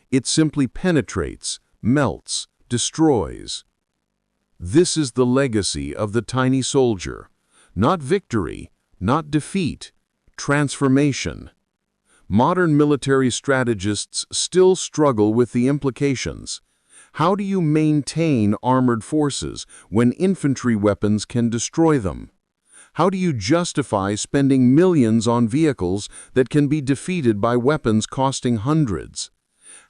It simply penetrates, melts, destroys. This is the legacy of the tiny soldier. Not victory, not defeat, transformation. Modern military strategists still struggle with the implications. How do you maintain armored forces when infantry weapons can destroy them? How do you justify spending millions on vehicles that can be defeated by weapons costing hundreds?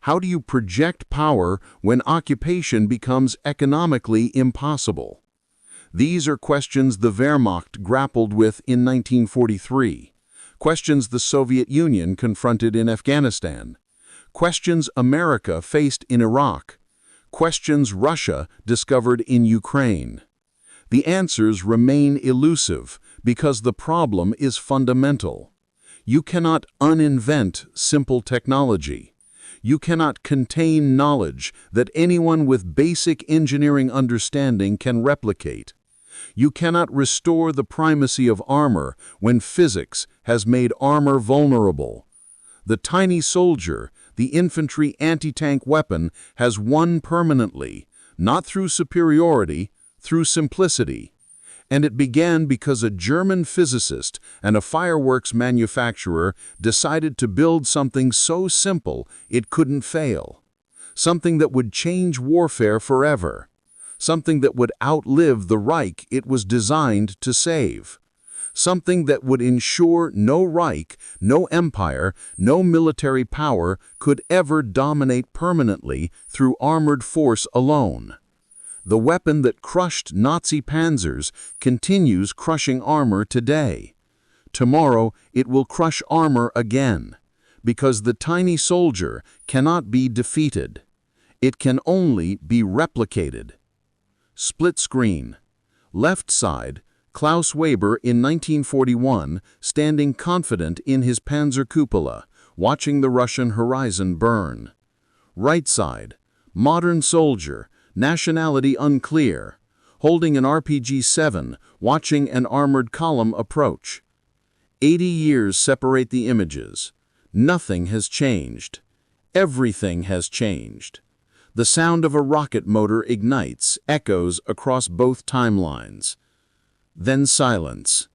How do you project power when occupation becomes economically impossible? These are questions the Wehrmacht grappled with in 1943. Questions the Soviet Union confronted in Afghanistan, questions America faced in Iraq, questions Russia discovered in Ukraine. The answers remain elusive because the problem is fundamental. You cannot uninvent simple technology. You cannot contain knowledge that anyone with basic engineering understanding can replicate. You cannot restore the primacy of armor when physics has made armor vulnerable. The tiny soldier, the infantry anti-tank weapon, has won permanently, not through superiority, through simplicity. And it began because a German physicist and a fireworks manufacturer decided to build something so simple it couldn't fail. Something that would change warfare forever. Something that would outlive the Reich it was designed to save. Something that would ensure no Reich, no empire, no military power could ever dominate permanently through armored force alone. The weapon that crushed Nazi Panzers continues crushing armor today. Tomorrow it will crush armor again, because the tiny soldier cannot be defeated. It can only be replicated. Split screen. Left side, Klaus Weber in 1941, standing confident in his Panzer cupola, watching the Russian horizon burn. Right side, modern soldier, nationality unclear, holding an RPG-7, watching an armored column approach. 80 years separate the images. Nothing has changed. Everything has changed. The sound of a rocket motor ignites, echoes across both timelines. Then silence.